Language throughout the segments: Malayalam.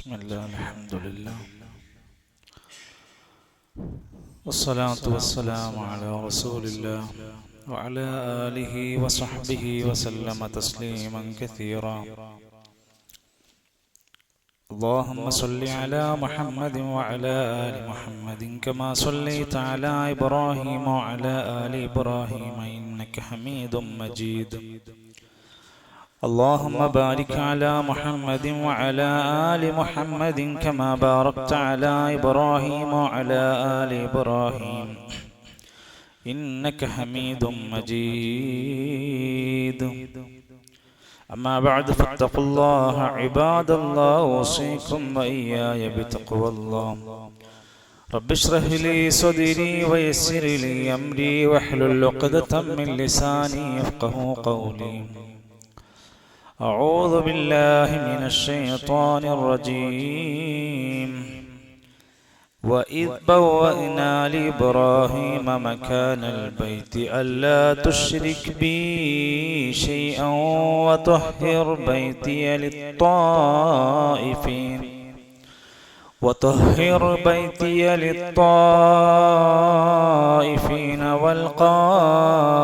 بسم الله الحمد لله والصلاة والسلام على رسول الله وعلى آله وصحبه وسلم تسليما كثيرا. اللهم صل على محمد وعلى آل محمد كما صليت على إبراهيم وعلى آل إبراهيم إنك حميد مجيد. اللهم بارك على محمد وعلى آل محمد كما باركت على إبراهيم وعلى آل إبراهيم إنك حميد مجيد. أما بعد فاتقوا الله عباد الله أوصيكم وإياي بتقوى الله. رب اشرح لي صدري ويسر لي أمري واحلل عقدة من لساني يفقهوا قولي. أعوذ بالله من الشيطان الرجيم. وإذ بوأنا لإبراهيم مكان البيت ألا تشرك بي شيئا وطهر بيتي للطائفين والقائمين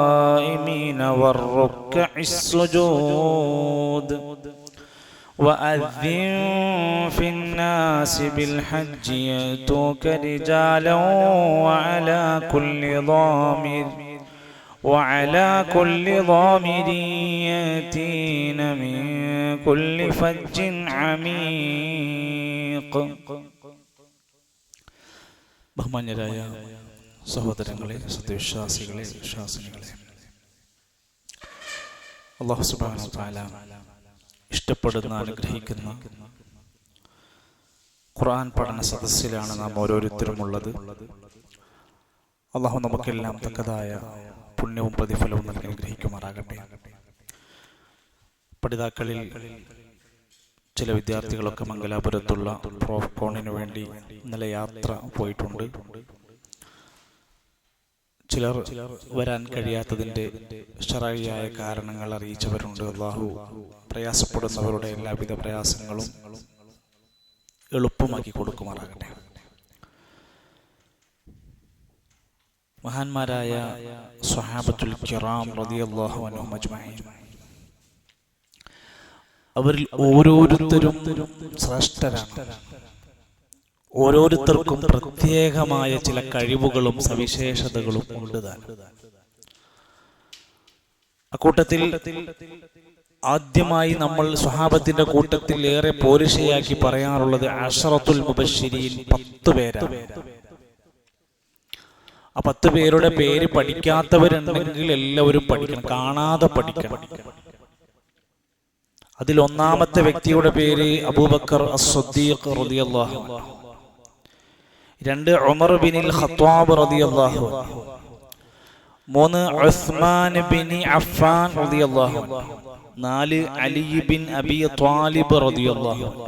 والركع السجود. وأذن في الناس بالحج يأتوك رجالا وعلى كل ضامر يأتين من كل فج عميق. ബഹുമാന്യരായ സഹോദരങ്ങളെ, സത്യവിശ്വാസികളെ, വിശ്വാസിനികളെ, അല്ലാഹു സുബ്ഹാനഹു വ തആല ഇഷ്ടപ്പെടുന്ന, അനുഗ്രഹിക്കുന്ന ഖുർആൻ പഠന സദസ്സിലാണ് നാം ഓരോരുത്തരും ഉള്ളത്. അല്ലാഹു നമുക്കെല്ലാം തക്കതായ പുണ്യവും പ്രതിഫലവും നൽകി അനുഗ്രഹിക്കുമാറാകട്ടെ. പഠിതാക്കളിൽ ചില വിദ്യാർത്ഥികളൊക്കെ മംഗലാപുരത്തുള്ള പ്രോഫ്കോണിന് വേണ്ടി ഇന്നലെ യാത്ര പോയിട്ടുണ്ട്. ചിലർ വരാൻ കഴിയാത്തതിൻ്റെ ശർഈയായ കാരണങ്ങൾ അറിയിച്ചവരുണ്ട്. അല്ലാഹു പ്രയാസപ്പെടുന്നവരുടെ എല്ലാവിധ പ്രയാസങ്ങളും എളുപ്പമാക്കി കൊടുക്കുമാറാകട്ടെ. മഹാന്മാരായ സ്വഹാബത്തുൽ കിറാം റളിയല്ലാഹു അൻഹും അജ്മഈൻ, അവരിൽ ഓരോരുത്തരും ശ്രേഷ്ഠരാണ്. ഓരോരുത്തർക്കും പ്രത്യേകമായ ചില കഴിവുകളും സവിശേഷതകളും ഉണ്ട്. അക്കൂട്ടത്തിൽ ആദ്യമായി നമ്മൾ സ്വഹാബത്തിന്റെ കൂട്ടത്തിൽ ഏറെ പോരിശയാക്കി പറയാറുള്ളത് അശറത്തുൽ മുബശ്ശിരീൻ, 10 പേരാണ്. ആ 10 പേരുടെ പേര് പഠിക്കാത്തവരുണ്ടെങ്കിൽ എല്ലാവരും പഠിക്കണം, കാണാതെ പഠിക്കണം. അതിൽ ഒന്നാമത്തെ വ്യക്തിയുടെ പേര് അബൂബക്കർ അസ്-സിദ്ദീഖ് റളിയല്ലാഹു അൻഹു, 2 ഉമർ ബിനുൽ ഖത്താബ് റളിയല്ലാഹു അൻഹു, 3 ഉസ്മാൻ ബിൻ അഫ്ഫാൻ റളിയല്ലാഹു അൻഹു, 4 അലി ബിൻ അബി ത്വാലിബ് റളിയല്ലാഹു അൻഹു.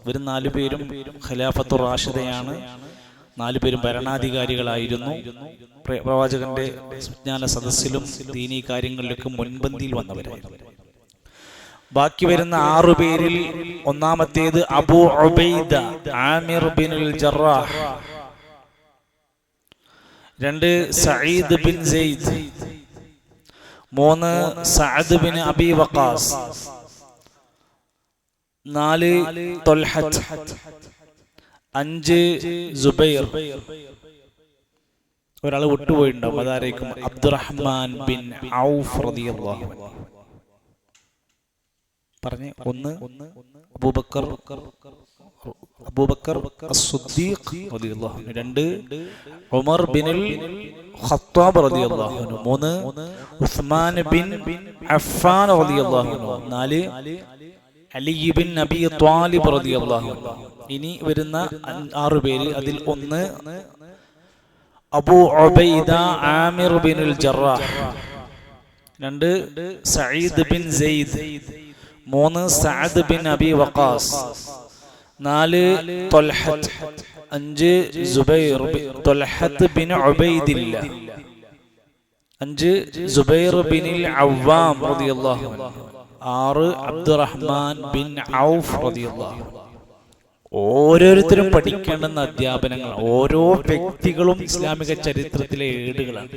ഇവർ 4 പേരും ഖിലാഫത്തുർ റാഷിദയാണ്. 4 പേരും ഭരണാധികാരികളായിരുന്നു. പ്രവാചകന്റെ വിജ്ഞാന സദസ്സിലും ദീനീ കാര്യങ്ങളിലൊക്കെ മുൻപന്തിയിൽ വന്നവരായിരുന്നു. ബാക്കി വരുന്ന 6 പേരിൽ ഒന്നാമത്തേത് Abu Ubaida Aamir ബിനുൽ ജറാഹ്, 2 Saeed bin Syed, 3 Saad bin Abi Waqas, 4 Thwalhath, 5 Zubair. ഒരാൾ വിട്ടുപോയിട്ടുണ്ടാവും, അതായിരിക്കും അബ്ദുറഹ്മാൻ ബിൻ ഔഫ് റളിയല്ലാഹു അൻഹു. പറഞ്ഞ് 1 അബൂബക്കർ അസ്-സിദ്ദീഖ് റളിയല്ലാഹു അൻഹു, 2 ഉമർ ബിനുൽ ഖത്താബ് റളിയല്ലാഹു അൻഹു, 3 ഉസ്മാൻ ബിൻ അഫ്ഫാൻ റളിയല്ലാഹു അൻഹു, 4 അലി ബിൻ അബി ത്വാലിബ് റളിയല്ലാഹു അൻഹു. ഇനി വരുന്ന 6 പേര്, അതിൽ 1 അബൂ Ubaida Aamir ബിനുൽ ജറാഹ്, 2 Saeed bin Syed, 3 Saad bin Abi Waqas, 4 Thwalhath, 5 സുബൈർ ത്വൽഹത്ത് ബിൻ ഉബൈദില്ല, 5 സുബൈർ ബിനുൽ അവ്വാം റളിയല്ലാഹു അൻഹു, 6 അബ്ദുറഹ്മാൻ ബിൻ ഔഫ് റളിയല്ലാഹു അൻഹു. ഓരോരുത്തരും പഠിക്കേണ്ടുന്ന അധ്യാപനങ്ങൾ, ഓരോ വ്യക്തികളും ഇസ്ലാമിക ചരിത്രത്തിലെ ഏടുകളാണ്.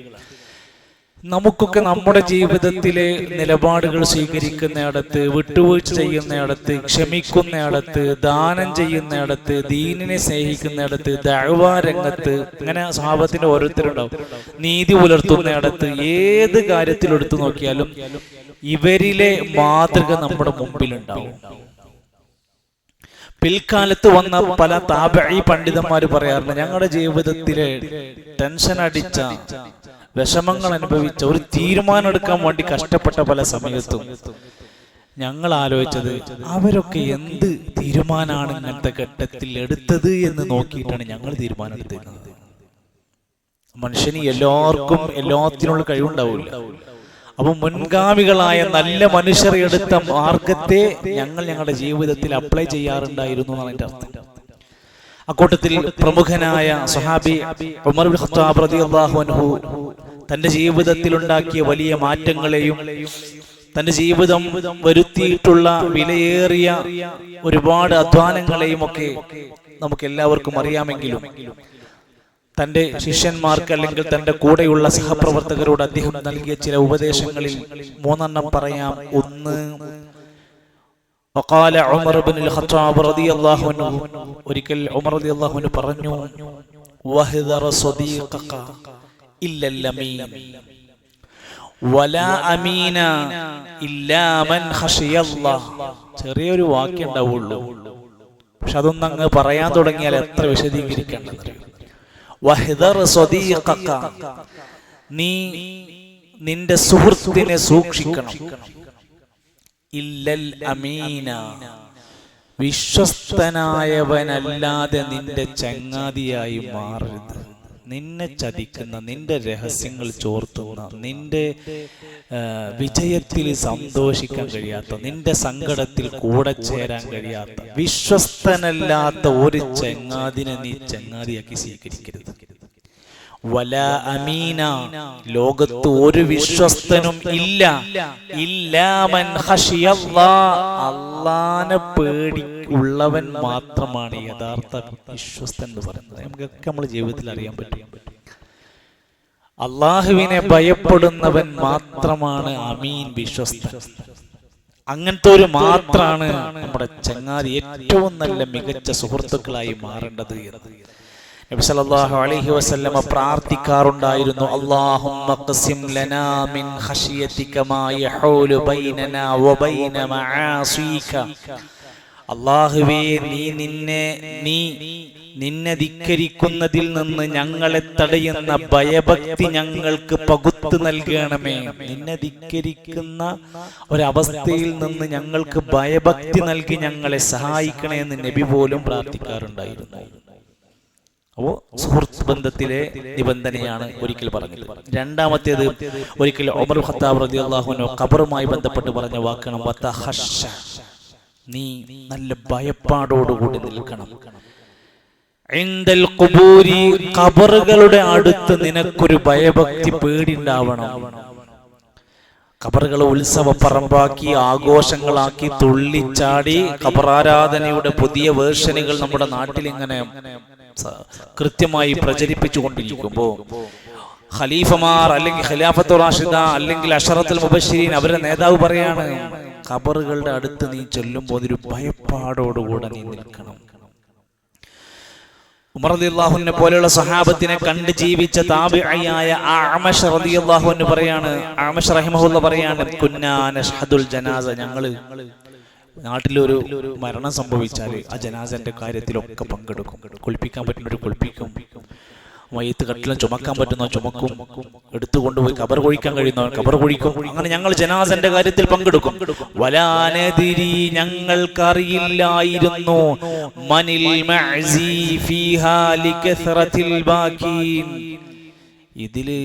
നമുക്കൊക്കെ നമ്മുടെ ജീവിതത്തിലെ നിലപാടുകൾ സ്വീകരിക്കുന്നിടത്ത്, വിട്ടുവീഴ്ച ചെയ്യുന്നിടത്ത്, ക്ഷമിക്കുന്നിടത്ത്, ദാനം ചെയ്യുന്നിടത്ത്, ദീനിനെ സ്നേഹിക്കുന്നിടത്ത്, ദഅ്വാ രംഗത്ത്, അങ്ങനെ സ്വഹാബത്തിന്റെ ഓരോരുത്തരുണ്ടാവും. നീതി പുലർത്തുന്നിടത്ത്, ഏത് കാര്യത്തിലെടുത്തു നോക്കിയാലും ഇവരിലെ മാതൃക നമ്മുടെ മുമ്പിലുണ്ടാവും. പിൽക്കാലത്ത് വന്ന പല താബഈ പണ്ഡിതന്മാർ പറയാറുണ്ട്, ഞങ്ങളുടെ ജീവിതത്തിലെ ടെൻഷൻ അടിച്ച, വിഷമങ്ങൾ അനുഭവിച്ച, ഒരു തീരുമാനം എടുക്കാൻ വേണ്ടി കഷ്ടപ്പെട്ട പല സമയത്തും ഞങ്ങൾ ആലോചിച്ചത് അവരൊക്കെ എന്ത് തീരുമാനമാണ് ഇങ്ങനത്തെ ഘട്ടത്തിൽ എടുത്തത് എന്ന് നോക്കിയിട്ടാണ് ഞങ്ങൾ തീരുമാനം എടുത്തിരുന്നത്. മനുഷ്യന് എല്ലാവർക്കും എല്ലാത്തിനുള്ള കഴിവുണ്ടാവില്ല. അപ്പൊ മുൻഗാമികളായ നല്ല മനുഷ്യർ എടുത്ത മാർഗത്തെ ഞങ്ങൾ ഞങ്ങളുടെ ജീവിതത്തിൽ അപ്ലൈ ചെയ്യാറുണ്ടായിരുന്നു എന്നാണ് എൻ്റെ അർത്ഥം. അക്കൂട്ടത്തിൽ പ്രമുഖനായ സ്വഹാബി ഉമർ ഇബ്നു ഖത്താബ് റളിയല്ലാഹു അൻഹു തന്റെ ജീവിതത്തിൽ ഉണ്ടാക്കിയ വലിയ മാറ്റങ്ങളെയും തന്റെ ജീവിതം വരുത്തിയിട്ടുള്ള വിലയേറിയ ഒരുപാട് അധ്വാനങ്ങളെയും ഒക്കെ നമുക്ക് എല്ലാവർക്കും അറിയാമെങ്കിലും തന്റെ ശിഷ്യന്മാർക്ക് അല്ലെങ്കിൽ തന്റെ കൂടെയുള്ള സഹപ്രവർത്തകരോട് അദ്ദേഹം നൽകിയ ചില ഉപദേശങ്ങളിൽ 3 പറയാം. ഒന്ന്, وقال عمر بن الخطاب رضي الله عنه, ഒരിക്കൽ ഉമർ റളിയല്ലാഹു അൻഹു പറഞ്ഞു, വഹ്ദർ സ്വദീഖക ഇല്ല അമീൻ വലാ അമീന ഇല്ലാ മൻ ഖശിയല്ലാഹ്. ചെറിയൊരു വാക്യം ഉണ്ടാവുള്ളൂ, പക്ഷെ അതൊന്നും അങ്ങ് പറയാൻ തുടങ്ങിയാൽ എത്ര വിശദീകരിക്കേണ്ടത്. വഹ്ദർ സ്വദീഖക, നീ നിന്റെ സുഹൃത്തിനെ സൂക്ഷിക്കണം. ഇല്ലൽ അമീന, വിശ്വസ്തനായവനല്ലാതെ നിന്റെ ചങ്ങാതിയായി മാറരുത്. നിന്നെ ചതിക്കുന്ന, നിന്റെ രഹസ്യങ്ങൾ ചോർത്തുന്ന, നിന്റെ വിജയത്തിൽ സന്തോഷിക്കാൻ കഴിയാത്ത, നിന്റെ സങ്കടത്തിൽ കൂടെ ചേരാൻ കഴിയാത്ത, വിശ്വസ്തനല്ലാത്ത ഒരു ചങ്ങാതിനെ നീ ചങ്ങാതിയാക്കി സ്വീകരിക്കരുത്. വലാ അമീന, ലോകത്ത് ഒരു വിശ്വസ്തനും ഇല്ല, ഇല്ലാ മൻ ഖശിയല്ലാഹ്, അല്ലാഹനെ പേടി ഉള്ളവൻ മാത്രമാണ് യഥാർത്ഥ വിശ്വസ്തൻ എന്ന് പറയുന്നത്. നമുക്കൊക്കെ നമ്മുടെ ജീവിതത്തിൽ അറിയാൻ പറ്റും. അള്ളാഹുവിനെ ഭയപ്പെടുന്നവൻ മാത്രമാണ് അമീൻ, വിശ്വസ്തൻ. അങ്ങനത്തെ ഒരു മാത്രമാണ് നമ്മുടെ ചങ്ങാതി ഏറ്റവും നല്ല മികച്ച സുഹൃത്തുക്കളായി മാറേണ്ടത് എന്ന് നബി സല്ലല്ലാഹു അലൈഹി വസല്ലമ പ്രാർത്ഥിക്കാറുണ്ടായിരുന്നു. അല്ലാഹുമ്മ ഖസിം ലനാ മിൻ ഖശിയതിക മാ യഹൂലു ബൈനനാ വബൈന മആസീക. അല്ലാഹുവേ, നിന്നെ ധിക്കരിക്കുന്നതിൽ നിന്ന് ഞങ്ങളെ തടയുന്ന ഭയഭക്തി ഞങ്ങൾക്ക് പകുത്തു നൽകണമേ. നിന്നെ ധിക്കരിക്കുന്ന ഒരവസ്ഥയിൽ നിന്ന് ഞങ്ങൾക്ക് ഭയഭക്തി നൽകി ഞങ്ങളെ സഹായിക്കണേ എന്ന് നബി പോലും പ്രാർത്ഥിക്കാറുണ്ടായിരുന്നു. അപ്പോ സുഹൃത്ത് ബന്ധത്തിലെ നിബന്ധനയാണ് ഒരിക്കൽ പറഞ്ഞത്. രണ്ടാമത്തേത്, ഒരിക്കൽ ഉമർ ഖത്താബ് റളിയല്ലാഹു അൻഹു ഖബറുമായി ബന്ധപ്പെട്ട് പറഞ്ഞ വാക്കാണ് വതഖശ, നീ നല്ല ഭയപ്പാടോടുകൂടി നിൽക്കണം. ഇൻദൽ ഖുബൂരി, ഖബറുകളുടെ അടുത്ത് നിനക്കൊരു ഭയഭക്തി പേടി ഉണ്ടാവണം. ഖബറുകളെ ഉത്സവ പറമ്പാക്കി, ആഘോഷങ്ങളാക്കി, തുള്ളിച്ചാടി ഖബറാരാധനയുടെ പുതിയ വേർഷനുകൾ നമ്മുടെ നാട്ടിൽ ഇങ്ങനെ കൃത്യമായി പ്രചരിപ്പിച്ചു കൊണ്ടിരിക്കുമ്പോ ഖലീഫമാർ അല്ലെങ്കിൽ ഖിലാഫത്തുർ റാഷിദ അല്ലെങ്കിൽ അശറത്തുൽ മുബശ്ശിരീൻ അവരുടെ നേതാവ് പറയാണ്, ഖബറുകളുടെ അടുത്ത് നീ ചൊല്ലുമ്പോൾ ഒരു ഭയപ്പാടോടുകൂടെ നീ നിൽക്കണം. ഉമർ റളിയല്ലാഹു അൻഹു പോലെയുള്ള സഹാബത്തിനെ കണ്ട് ജീവിച്ച താബിഈയായ അഅ്മശ് റളിയല്ലാഹു അൻഹു പറയാണ്, അഅ്മശ് റഹിമഹുല്ലാഹ് പറയാണ്, കുന്നാ നഷ്ഹദുൽ ജനാസ, ഞങ്ങൾ നാട്ടിലൊരു മരണം സംഭവിച്ചാൽ ആ ജനാസന്റെ കാര്യത്തിലൊക്കെ പങ്കെടുക്കും. കുളിപ്പിക്കാൻ പറ്റുന്നവർ കുളിപ്പിക്കും, മയ്യത്ത് കട്ടിലും ചുമക്കാൻ പറ്റുന്ന ചുമക്കും, എടുത്തുകൊണ്ടുപോയി ഖബർ കുഴിക്കാൻ കഴിയുന്നവർ ഖബർ കുഴിക്കും. അങ്ങനെ ഞങ്ങൾ ജനാസന്റെ കാര്യത്തിൽ പങ്കെടുക്കും. വലാനദിരി, ഞങ്ങൾക്കറിയില്ലായിരുന്നു, മനിൽ മഅസി ഫീഹാ ലികസ്റത്തിൽ ബാകീൻ, ഇതില്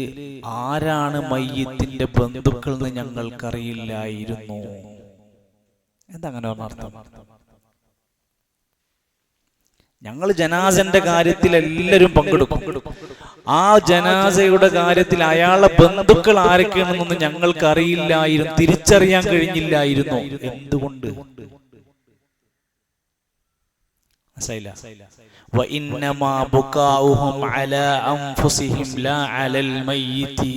ആരാണ് മയ്യത്തിന്റെ ബന്ധുക്കൾ എന്ന് ഞങ്ങൾക്കറിയില്ലായിരുന്നു. എന്താ അങ്ങനെ അർത്ഥം? ഞങ്ങൾ ജനാസന്റെ കാര്യത്തിൽ എല്ലാവരും പങ്കെടുക്കും. ആ ജനാസയുടെ കാര്യത്തിൽ അയാളുടെ ബന്ധുക്കൾ ആരൊക്കെയാണെന്നൊന്നും ഞങ്ങൾക്ക് അറിയില്ലായിരുന്നു, തിരിച്ചറിയാൻ കഴിഞ്ഞില്ലായിരുന്നു. എന്തുകൊണ്ട്? വഇന്നമാ ബുകാഉഹും അലാ അൻഫുസിഹിം ലാ അലൽ മയ്യിതി.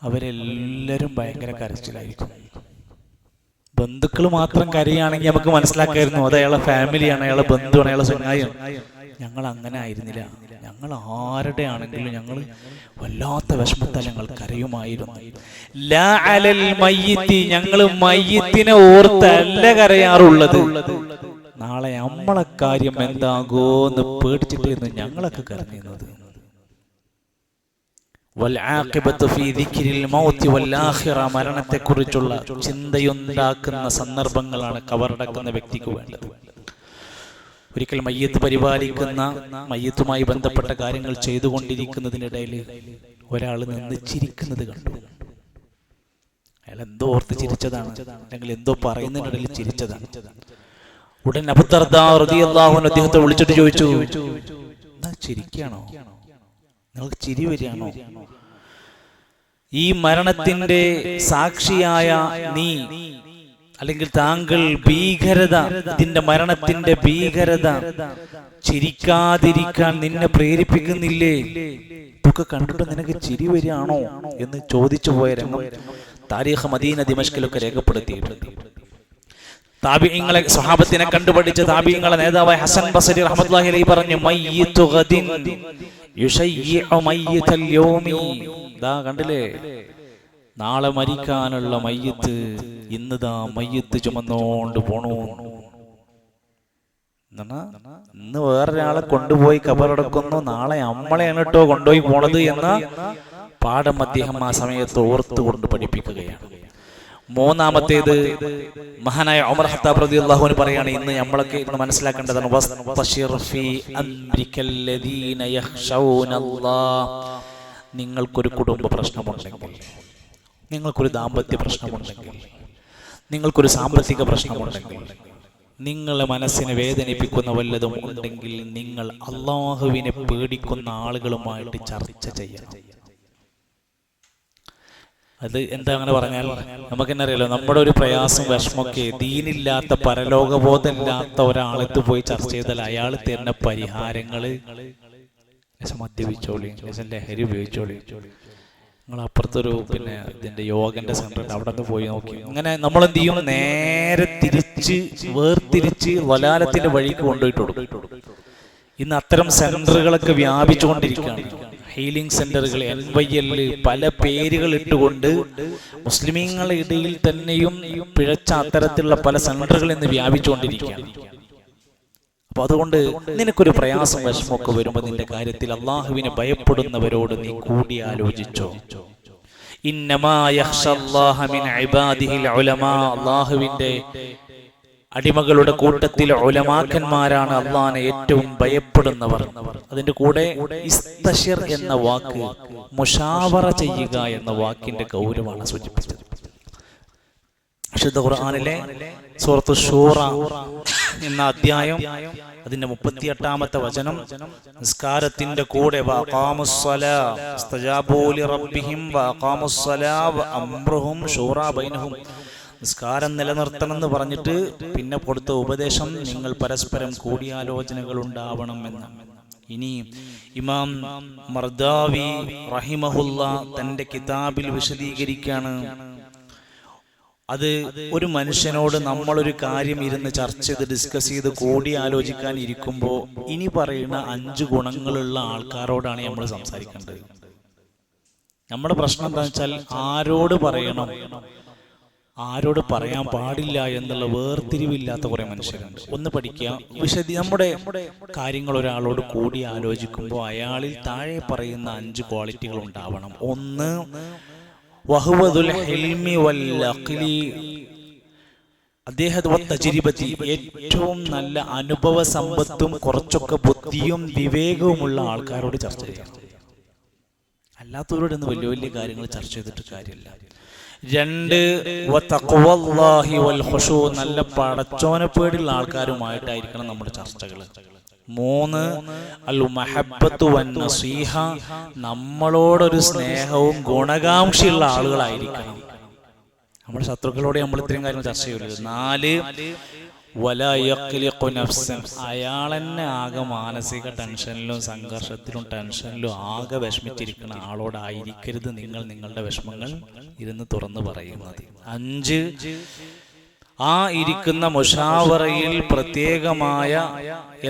അവരെല്ലാവരും ഭയങ്കര കരച്ചിലായിരിക്കും. ബന്ധുക്കൾ മാത്രം കരയുകയാണെങ്കിൽ നമുക്ക് മനസ്സിലാക്കായിരുന്നു അത് അയാളെ ഫാമിലിയാണ്, അയാളെ ബന്ധുവാണ്, അയാളെ സ്വനായാണ്. ഞങ്ങൾ അങ്ങനെ ആയിരുന്നില്ല. ഞങ്ങൾ ആരുടെ ആണെങ്കിലും ഞങ്ങൾ വല്ലാത്ത വിഷമത്താൽ ഞങ്ങൾ കരയുമായിരുന്നു. ലാ അലൽ മയ്യിത്തി, ഞങ്ങൾ മയ്യിത്തിനെ ഓർത്തല്ല കരയാറുള്ളത്. നാളെ നമ്മളെ കാര്യം എന്താകുമെന്ന് പേടിച്ചിട്ടായിരുന്നു ഞങ്ങളൊക്കെ കരഞ്ഞിരുന്നത്. മരണത്തെക്കുറിച്ചുള്ള ചിന്തയുണ്ടാക്കുന്ന സന്ദർഭങ്ങളാണ് കബറടക്കുന്ന വ്യക്തിക്ക് വേണ്ടത്. ഒരിക്കൽ മയ്യത്ത് പരിപാലിക്കുന്ന, മയ്യത്തുമായി ബന്ധപ്പെട്ട കാര്യങ്ങൾ ചെയ്തുകൊണ്ടിരിക്കുന്നതിനിടയിൽ ഒരാൾ നിന്ന് ചിരിക്കുന്നത് കണ്ടു. അയാൾ എന്തോ ഓർത്ത് ചിരിച്ചതാണ്, അല്ലെങ്കിൽ എന്തോ പറയുന്നതിനിടയിൽ ചിരിച്ചതാണ്. ഉടൻ അബൂ ദർദാ റളിയല്ലാഹു അൻഹു അദ്ദേഹത്തെ വിളിച്ചിട്ട് ചോദിച്ചു, ചിരിക്കുകയാണോ? നിങ്ങൾക്ക് ചിരി വരികയാണോ? ഈ മരണത്തിന്റെ സാക്ഷിയായ നീ, അല്ലെങ്കിൽ താങ്കൾ ഭീകരത, ഇതിന്റെ മരണത്തിന്റെ ഭീകരത ചിരിക്കാതിരിക്കാൻ നിന്നെ പ്രേരിപ്പിക്കുന്നില്ലേ? ഇതൊക്കെ കണ്ടിട്ട് നിനക്ക് ചിരി വരികയാണോ എന്ന് ചോദിച്ചു പോയ രംഗം താരീഖ് മദീന ദിമഷ്കിലൊക്കെ രേഖപ്പെടുത്തിയിട്ടുണ്ട്. താബിഈങ്ങളെ, സ്വഹാബത്തിനെ കണ്ടുപഠിച്ച താബിഈങ്ങളെ നേതാവായ ഹസൻ ബസരി റഹ്മത്തുള്ളാഹി അലൈഹി പറഞ്ഞു, മയ്യിതു ഗദിൻ യുശയ്യിഉ മയ്യിതൽ യൗമി. ദാ കണ്ടില്ലേ, നാളെ മരിക്കാനുള്ള മയ്യത്ത് ഇന്നതാ മയ്യത്ത് ചുമന്നോണ്ട് പോണു. ഇന്ന് വേറൊരാളെ കൊണ്ടുപോയി കബറടക്കുന്നു, നാളെ നമ്മളെയാണ് കേട്ടോ കൊണ്ടുപോയി പോണത് എന്ന പാഠം അദ്ദേഹം ആ സമയത്ത് ഓർത്തുകൊണ്ട് പഠിപ്പിക്കുകയാണ്. മൂന്നാമത്തേത് മഹാനായ ഉമർ ഖത്താബ് റളിയല്ലാഹു അൻഹു പറയാണ്, ഇന്ന് നമ്മളൊക്കെ ഇന്ന് മനസ്സിലാക്കേണ്ടതാണ്, വസ്തശിർ ഫീ അംരിക്കല്ലദീന യഖ്ശൗനല്ലാഹ്. നിങ്ങൾക്കൊരു കുടുംബ പ്രശ്നമുണ്ടെങ്കിൽ, നിങ്ങൾക്കൊരു ദാമ്പത്യ പ്രശ്നമുണ്ടെങ്കിൽ, നിങ്ങൾക്കൊരു സാമ്പത്തിക പ്രശ്നമുണ്ടെങ്കിൽ, നിങ്ങളെ മനസ്സിനെ വേദനിപ്പിക്കുന്ന വല്ലതും ഉണ്ടെങ്കിൽ നിങ്ങൾ അള്ളാഹുവിനെ പേടിക്കുന്ന ആളുകളുമായിട്ട് ചർച്ച ചെയ്യണം. അത് എന്താ അങ്ങനെ പറഞ്ഞാൽ, നമുക്കെന്നെ അറിയാലോ, നമ്മുടെ ഒരു പ്രയാസം വിഷമൊക്കെ ദീനില്ലാത്ത, പരലോകബോധമില്ലാത്ത ഒരാളത്ത് പോയി ചർച്ച ചെയ്താൽ അയാൾ തരുന്ന പരിഹാരങ്ങള് മദ്യപിച്ചോളി, ലഹരി ഉപയോഗിച്ചോളി, നിങ്ങൾ അപ്പുറത്തൊരു ഇതിന്റെ യോഗന്റെ സെന്റർ ഉണ്ട്, അവിടെ നിന്ന് പോയി നോക്കി. അങ്ങനെ നമ്മൾ എന്ത് ചെയ്യും, നേരെ തിരിച്ച് വേർതിരിച്ച് വലാലത്തിന്റെ വഴിക്ക് കൊണ്ടുപോയിട്ട് കൊടുക്കും. ഇന്ന് അത്തരം സെന്ററുകളൊക്കെ വ്യാപിച്ചുകൊണ്ടിരിക്കുകയാണ്. ഹീലിംഗ് സെന്ററുകൾ, NYL, പല പേരുകൾ ഇട്ടുകൊണ്ട് മുസ്ലിമീങ്ങളുടെ ഇടയിൽ തന്നെയും പിഴച്ച അത്തരത്തിലുള്ള പല സെന്ററുകൾ ഇന്ന് വ്യാപിച്ചുകൊണ്ടിരിക്കുകയാണ്. അപ്പൊ അതുകൊണ്ട് നിനക്കൊരു പ്രയാസം വിഷമമൊക്കെ വരുമ്പോൾ നിന്റെ കാര്യത്തിൽ അള്ളാഹുവിനെ ഭയപ്പെടുന്നവരോട് നീ കൂടി ആലോചിച്ചോ. ഇന്നമാ യഖ്ശല്ലാഹ മിൻ ഇബാദിഹിൽ ഉലമാ. അള്ളാഹുവിന്റെ അടിമകളുടെ കൂട്ടത്തിൽ ഉലമാക്കന്മാരാണ് അള്ളാഹനെ ഏറ്റവും ഭയപ്പെടുന്നവർ. അതിന്റെ കൂടെ ഇസ്തശിർ എന്ന വാക്ക് മുശാവറ ചെയ്യുക എന്ന വാക്കിന്റെ ഗൗരവമാണ് സൂചിപ്പിച്ചത്. വിശുദ്ധ ഖുർആനിലെ സൂറത്തു ശൂറ എന്ന അധ്യായം അതിന്റെ 38-ാമത്തെ വചനം, നിസ്കാരത്തിന്റെ കൂടെ നിസ്കാരം നിലനിർത്തണം എന്ന് പറഞ്ഞിട്ട് പിന്നെ കൊടുത്ത ഉപദേശം, നിങ്ങൾ പരസ്പരം കൂടിയാലോചനകൾ ഉണ്ടാവണം എന്ന്. ഇനി ഇമാം മർദാവി റഹിമഹുല്ല തന്റെ കിതാബിൽ വിശദീകരിക്കാണ്, അത് ഒരു മനുഷ്യനോട് നമ്മളൊരു കാര്യം ഇരുന്ന് ചർച്ച ചെയ്ത് ഡിസ്കസ് ചെയ്ത് കൂടി ആലോചിക്കാൻ ഇരിക്കുമ്പോൾ ഇനി പറയുന്ന 5 ഗുണങ്ങളുള്ള ആൾക്കാരോടാണ് നമ്മൾ സംസാരിക്കേണ്ടത്. നമ്മുടെ പ്രശ്നം എന്താണെന്ന് വെച്ചാൽ, ആരോട് പറയണം, ആരോട് പറയാൻ പാടില്ല എന്നുള്ള വേർതിരിവില്ലാത്ത കുറെ മനുഷ്യരുണ്ട്. ഒന്ന് പഠിക്കുക, നമ്മുടെ കാര്യങ്ങൾ ഒരാളോട് കൂടി ആലോചിക്കുമ്പോൾ അയാളിൽ താഴെ പറയുന്ന 5 ക്വാളിറ്റികൾ ഉണ്ടാവണം. ഒന്ന്, വഹുവദുൽ ഹിൽമി വൽ അഖ്ലി. അദ്ദേഹത്തെ ഏറ്റവും നല്ല അനുഭവ സമ്പത്തും കുറച്ചൊക്കെ ബുദ്ധിയും വിവേകവുമുള്ള ആൾക്കാരോട് ചർച്ച ചെയ്യണം. അല്ലാത്തവരോട് ഇന്ന് വലിയ വലിയ കാര്യങ്ങൾ ചർച്ച ചെയ്തിട്ട് കാര്യമില്ല. 2, വതഖ്വല്ലാഹി വൽ ഖുശൂ. നല്ല പടച്ചോനെ പേടിയുള്ള ആൾക്കാരുമായിട്ടായിരിക്കണം നമ്മുടെ ചർച്ചകൾ. 3, അൽ മഹബ്ബത്തു വൻ നസീഹ. നമ്മളോടൊരു സ്നേഹവും ഗുണകാംക്ഷയുള്ള ആളുകളായിരിക്കണം. നമ്മുടെ ശത്രുക്കളോട് നമ്മൾ ഇത്രയും കാര്യങ്ങൾ ചർച്ച ചെയ്യരുത്. 4, വലാ യഖ്ലിഖു നഫ്സൻ, അയാളെന്നെ ആകെ മാനസിക ടെൻഷനിലും സംഘർഷത്തിലും ടെൻഷനിലും ആകെ വിഷമിച്ചിരിക്കുന്ന ആളോടായിരിക്കരുത് നിങ്ങൾ നിങ്ങളുടെ വിഷമങ്ങൾ ഇരുന്ന് തുറന്നു പറയുന്നത്. 5, ആ ഇരിക്കുന്ന മുഷാവറയിൽ പ്രത്യേകമായ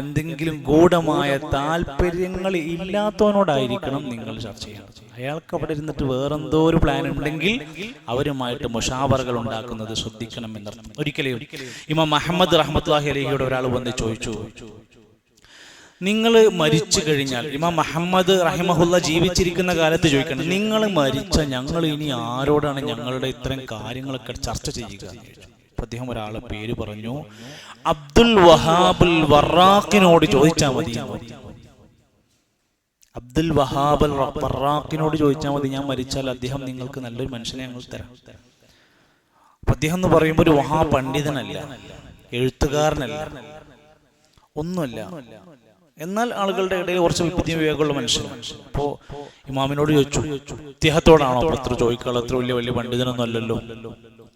എന്തെങ്കിലും ഗൂഢമായ താല്പര്യങ്ങൾ ഇല്ലാത്തവനോടായിരിക്കണം നിങ്ങൾ ചർച്ച ചെയ്യുന്നത്. അയാൾക്ക് അവിടെ ഇരുന്നിട്ട് വേറെന്തോ ഒരു പ്ലാൻ ഉണ്ടെങ്കിൽ അവരുമായിട്ട് മുഷാവറകൾ ഉണ്ടാക്കുന്നത് ശ്രദ്ധിക്കണം എന്നർത്ഥം. ഒരിക്കലും ഇമാം മുഹമ്മദ് റഹ്മത്തുള്ളാഹി അലൈഹിയോട് ഒരാൾ വന്ന് ചോദിച്ചു, നിങ്ങൾ മരിച്ചു കഴിഞ്ഞാൽ, ഇമാം മുഹമ്മദ് റഹിമഹുല്ല ജീവിച്ചിരിക്കുന്ന കാലത്ത് ചോദിക്കണം, നിങ്ങൾ മരിച്ച ഞങ്ങൾ ഇനി ആരോടാണ് ഞങ്ങളുടെ ഇത്തരം കാര്യങ്ങളൊക്കെ ചർച്ച ചെയ്യുക? അദ്ദേഹം ഒരാളെ പേര് പറഞ്ഞു, അബ്ദുൽ വഹാബുൽ വറാഖിനോട് ചോദിച്ചാൽ മതി. അബ്ദുൽ വഹാബുൽ വറാഖിനോട് ചോദിച്ചാൽ മതി, ഞാൻ മരിച്ചാൽ അദ്ദേഹം നിങ്ങൾക്ക് നല്ലൊരു മനുഷ്യനെ ഞങ്ങൾ തരാം. അദ്ദേഹം എന്ന് പറയുമ്പോൾ ഒരു മഹാ പണ്ഡിതനല്ല, എഴുത്തുകാരനല്ല, ഒന്നുമല്ല. എന്നാൽ ആളുകളുടെ ഇടയിൽ കുറച്ച് വിപുദ്യ വിവേകമുള്ള മനുഷ്യനാണ്. അപ്പോ ഇമാമിനോട് ചോദിച്ചു, ഇദ്ദേഹത്തോടാണോ അത്ര ചോദിക്കാനുള്ള, അത്ര വലിയ പണ്ഡിതനൊന്നും അല്ലല്ലോ.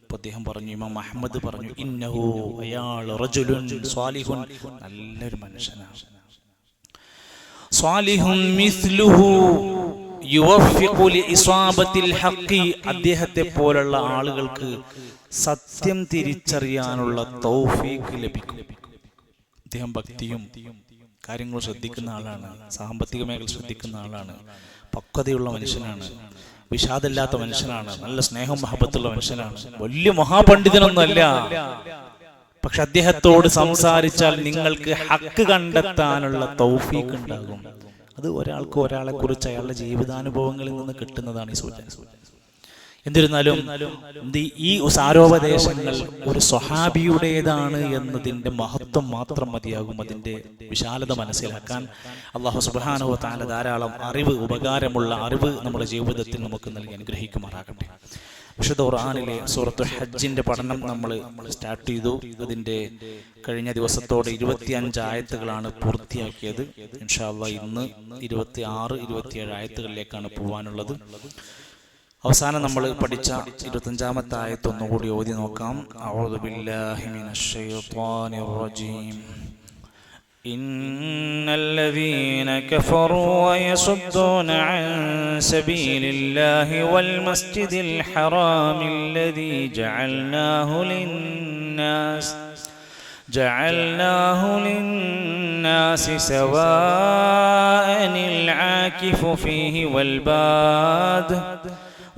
അപ്പൊ അദ്ദേഹം പറഞ്ഞു, ഇമാം മുഹമ്മദ് പറഞ്ഞു, ഇന്നഹു, അയാൾ റജുലുൻ സ്വാലിഹുൻ, നല്ലൊരു മനുഷ്യനാണ്. സ്വാലിഹുൻ മിസ്ലുഹു യുവഫിഖു ലിഇസാബത്തിൽ ഹഖി, അദ്ദേഹത്തെ പോലുള്ള ആളുകൾക്ക് സത്യം തിരിച്ചറിയാനുള്ള തൗഫീഖ് ലഭിക്കും. അദ്ദേഹം ഭക്തിയും കാര്യങ്ങൾ ശ്രദ്ധിക്കുന്ന ആളാണ്, സാമ്പത്തിക മേഖല ശ്രദ്ധിക്കുന്ന ആളാണ്, പക്വതയുള്ള മനുഷ്യനാണ്, വിഷാദമില്ലാത്ത മനുഷ്യനാണ്, നല്ല സ്നേഹം മഹബത്തുള്ള മനുഷ്യനാണ്, വലിയ മഹാപണ്ഡിതനൊന്നുമല്ല. പക്ഷെ അദ്ദേഹത്തോട് സംസാരിച്ചാൽ നിങ്ങൾക്ക് ഹക്ക് കണ്ടെത്താനുള്ള തൗഫീഖ് ഉണ്ടാകും. അത് ഒരാളെ കുറിച്ച് അയാളുടെ ജീവിതാനുഭവങ്ങളിൽ നിന്ന് കിട്ടുന്നതാണ് ഈ സൂചന. എന്നിരുന്നാലും ഈ സാരോപദേശങ്ങൾ ഒരു സ്വഹാബിയുടേതാണ് എന്നതിൻ്റെ മഹത്വം മാത്രം മതിയാകും അതിൻ്റെ വിശാലത മനസ്സിലാക്കാൻ. അല്ലാഹു സുബ്ഹാനഹു വ തആല ധാരാളം അറിവ്, ഉപകാരമുള്ള അറിവ് നമ്മുടെ ജീവിതത്തിൽ നമുക്ക് നൽകി അനുഗ്രഹിക്കുമാറാകട്ടെ. വിശുദ്ധ ഖുർആനിലെ സൂറത്തുൽ ഹജ്ജിന്റെ പഠനം നമ്മൾ സ്റ്റാർട്ട് ചെയ്തു. അതിൻ്റെ കഴിഞ്ഞ ദിവസത്തോടെ 25 ആയത്തുകളാണ് പൂർത്തിയാക്കിയത്. ഇൻഷാ അല്ലാഹ് ഇന്ന് 26, 27 ആയത്തുകളിലേക്കാണ് പോകാനുള്ളത്. അവസാനം നമ്മൾ പഠിച്ച 25-ാമത്തെ ആയത്ത് ഒന്നുകൂടി ഓതി നോക്കാം. അഊദു ബില്ലാഹി മിനശ് ശൈത്വാനിർ റജീം. ഇന്നല്ലദീന കഫറൂ വയസുദ്ദൂന അൻ സബീലില്ലാഹി വൽ മസ്ജിദിൽ ഹറാമില്ലദീ ജഅൽനാഹു ലിന്നാസി സവാഅനിൽ ആകിഫു ഫീഹി വൽ ബാദ്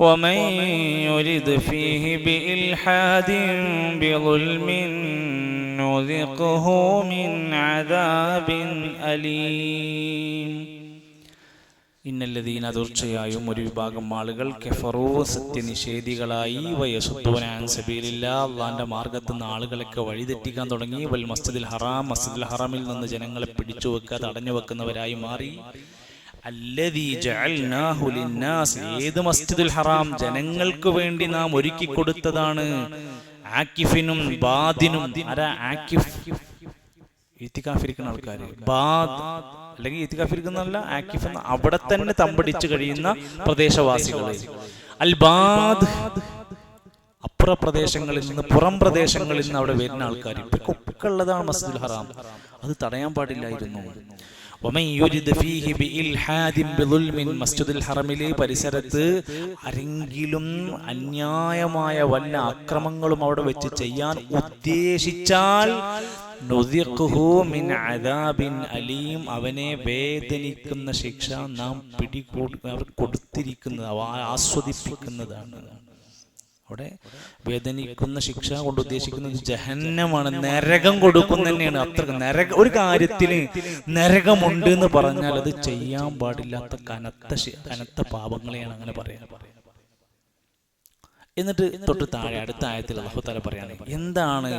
ومن يرد فيه بإلحاد بظلم نذقه من عذاب أليم. ഇന്നല്ലദീന, തീർച്ചയായും ഒരു വിഭാഗം ആളുകൾ, കഫറൂ, സത്യനിഷേധികളായി, വയസുദ്ദൂന അൻ സബീലില്ലാഹ്, അല്ലാഹുവിന്റെ മാർഗ്ഗത്തിൽ നിന്ന് ആളുകളൊക്കെ വഴിതെറ്റിക്കാൻ തുടങ്ങി, വൽ മസ്ജിദിൽ ഹറാം, മസ്ജിദുൽ ഹറാമിൽ നിന്ന് ജനങ്ങളെ പിടിച്ചു വെക്കുക, തടഞ്ഞു വെക്കുന്നവരായി മാറി. അല്ലദീ ജഅൽനാഹു ലിന്നാസ്, ഏത് മസ്ജിദുൽ ഹറാം ജനങ്ങൾക്ക് വേണ്ടി നാം ഒരുക്കി കൊടുത്തതാണ്. ആകിഫിനും ബാദിനും, ആരാ ആകിഫ്? ഇത്തികാഫിരിക്കുന്ന ആൾക്കാര്. ബാദ് അല്ലെങ്കിൽ ഇത്തികാഫിരിക്കുന്നല്ല, ആകിഫ് എന്ന അവിടെ തന്നെ തമ്പടിച്ച് കഴിയുന്ന പ്രദേശവാസികളെ. അൽ ബാദ്, അപ്പുറ പ്രദേശങ്ങളിൽ നിന്ന്, പുറം പ്രദേശങ്ങളിൽ നിന്ന് അവിടെ വരുന്ന ആൾക്കാർ, ഇവർക്കൊക്കെ ഉള്ളതാണ് മസ്ജിദുൽ ഹറാം. അത് തടയാൻ പാടില്ലായിരുന്നു. മസ്ജിദുൽ ഹറമിലെ പരിസരത്ത് ആരെങ്കിലും അന്യായമായ വല്ല അക്രമങ്ങളും അവിടെ വെച്ച് ചെയ്യാൻ ഉദ്ദേശിച്ചാൽ നുദിഖുഹു മിൻ അദാബിൻ അലീം, അവനെ വേദനിക്കുന്ന ശിക്ഷ നാം കൊടുത്തിരിക്കുന്നത്, ആസ്വദിപ്പിക്കുന്നതാണ്. അവിടെ വേദനിക്കുന്ന ശിക്ഷ കൊണ്ട് ഉദ്ദേശിക്കുന്നത് ജഹന്നമാണ്, നരകം കൊടുക്കുന്ന തന്നെയാണ്. അത്ര ഒരു കാര്യത്തിൽ നരകമുണ്ട് എന്ന് പറഞ്ഞാൽ അത് ചെയ്യാൻ പാടില്ലാത്ത കനത്ത പാപങ്ങളെയാണ് അങ്ങനെ പറയാൻ. എന്നിട്ട് തൊട്ട് താഴെ അടുത്ത ആയത്തിൽ അല്ലാഹു തആല പറയാണ്, എന്താണ്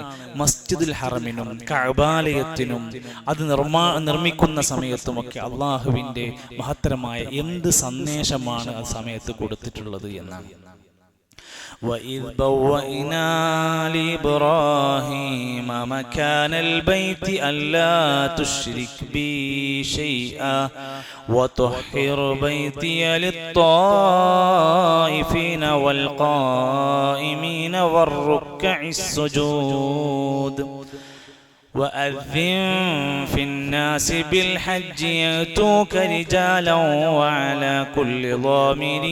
മസ്ജിദുൽ ഹറമിനും കഅബാലയത്തിനും അത് നിർമ്മിക്കുന്ന സമയത്തുമൊക്കെ അള്ളാഹുവിന്റെ മഹത്തരമായ എന്ത് സന്ദേശമാണ് ആ സമയത്ത് കൊടുത്തിട്ടുള്ളത് എന്നാണ്. وَإِذْ بَوَّأْنَا لِإِبْرَاهِيمَ مَكَانَ الْبَيْتِ أَلَّا تُشْرِكْ بِي شَيْئًا وَطَهِّرْ بَيْتِيَ لِلطَّائِفِينَ وَالْقَائِمِينَ وَالرُّكَّعِ السُّجُودِ. وأذن في الناس بالحج يأتوك رجالا وعلى كل ضامر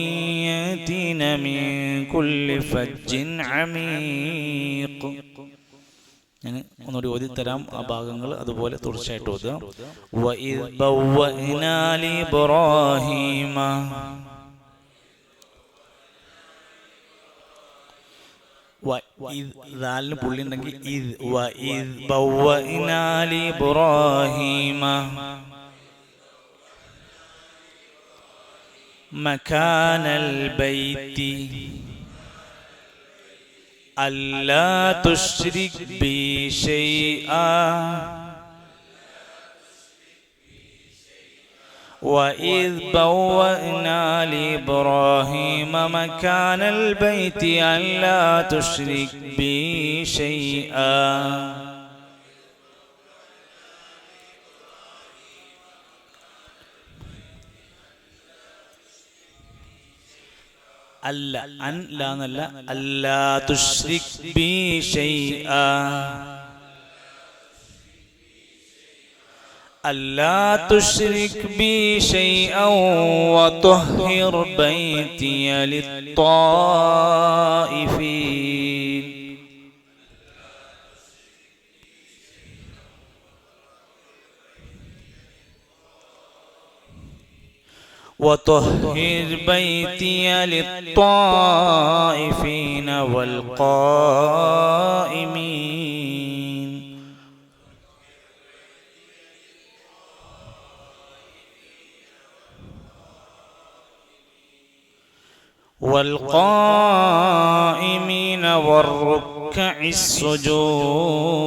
يأتين من كل فج عميق. ഞാൻ ഒന്നുകൂടി ഓതി തരാം ആ ഭാഗങ്ങൾ, അതുപോലെ തുടർച്ചയായിട്ട് ഓതുക. وَإِذْ بَوَّأْنَا لِإِبْرَاهِيمَ ദാലിന് പുള്ളി ഉണ്ടെങ്കിൽ وَإِذْ بَوَّأْنَا لِإِبْرَاهِيمَ مكان البيت ألا تشرك بي شيئا وإذ بوأنا لإبراهيم مكان البيت ألا تشرك بي شيئا അല്ല അൻ ലാ എന്നല്ല, അല്ലാ തുശ്രിക് ബി ഷൈആ, അല്ലാ തുശ്രിക് ബി ഷൈആ വതുഹിർ ബൈതിയ ലിത്വാഇഫീൻ. وطهر بيتي للطائفين والقائمين والركع السجود.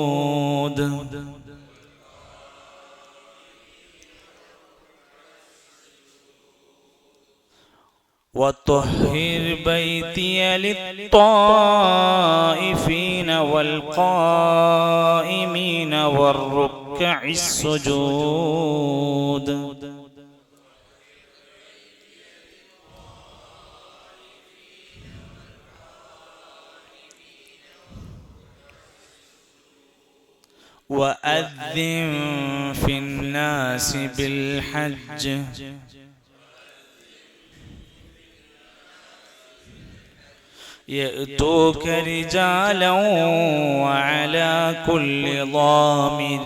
وطهر بيتي للطائفين والقائمين والركع السجود. وأذن في الناس بالحج يأتوك رجالا وعلى كل ضامر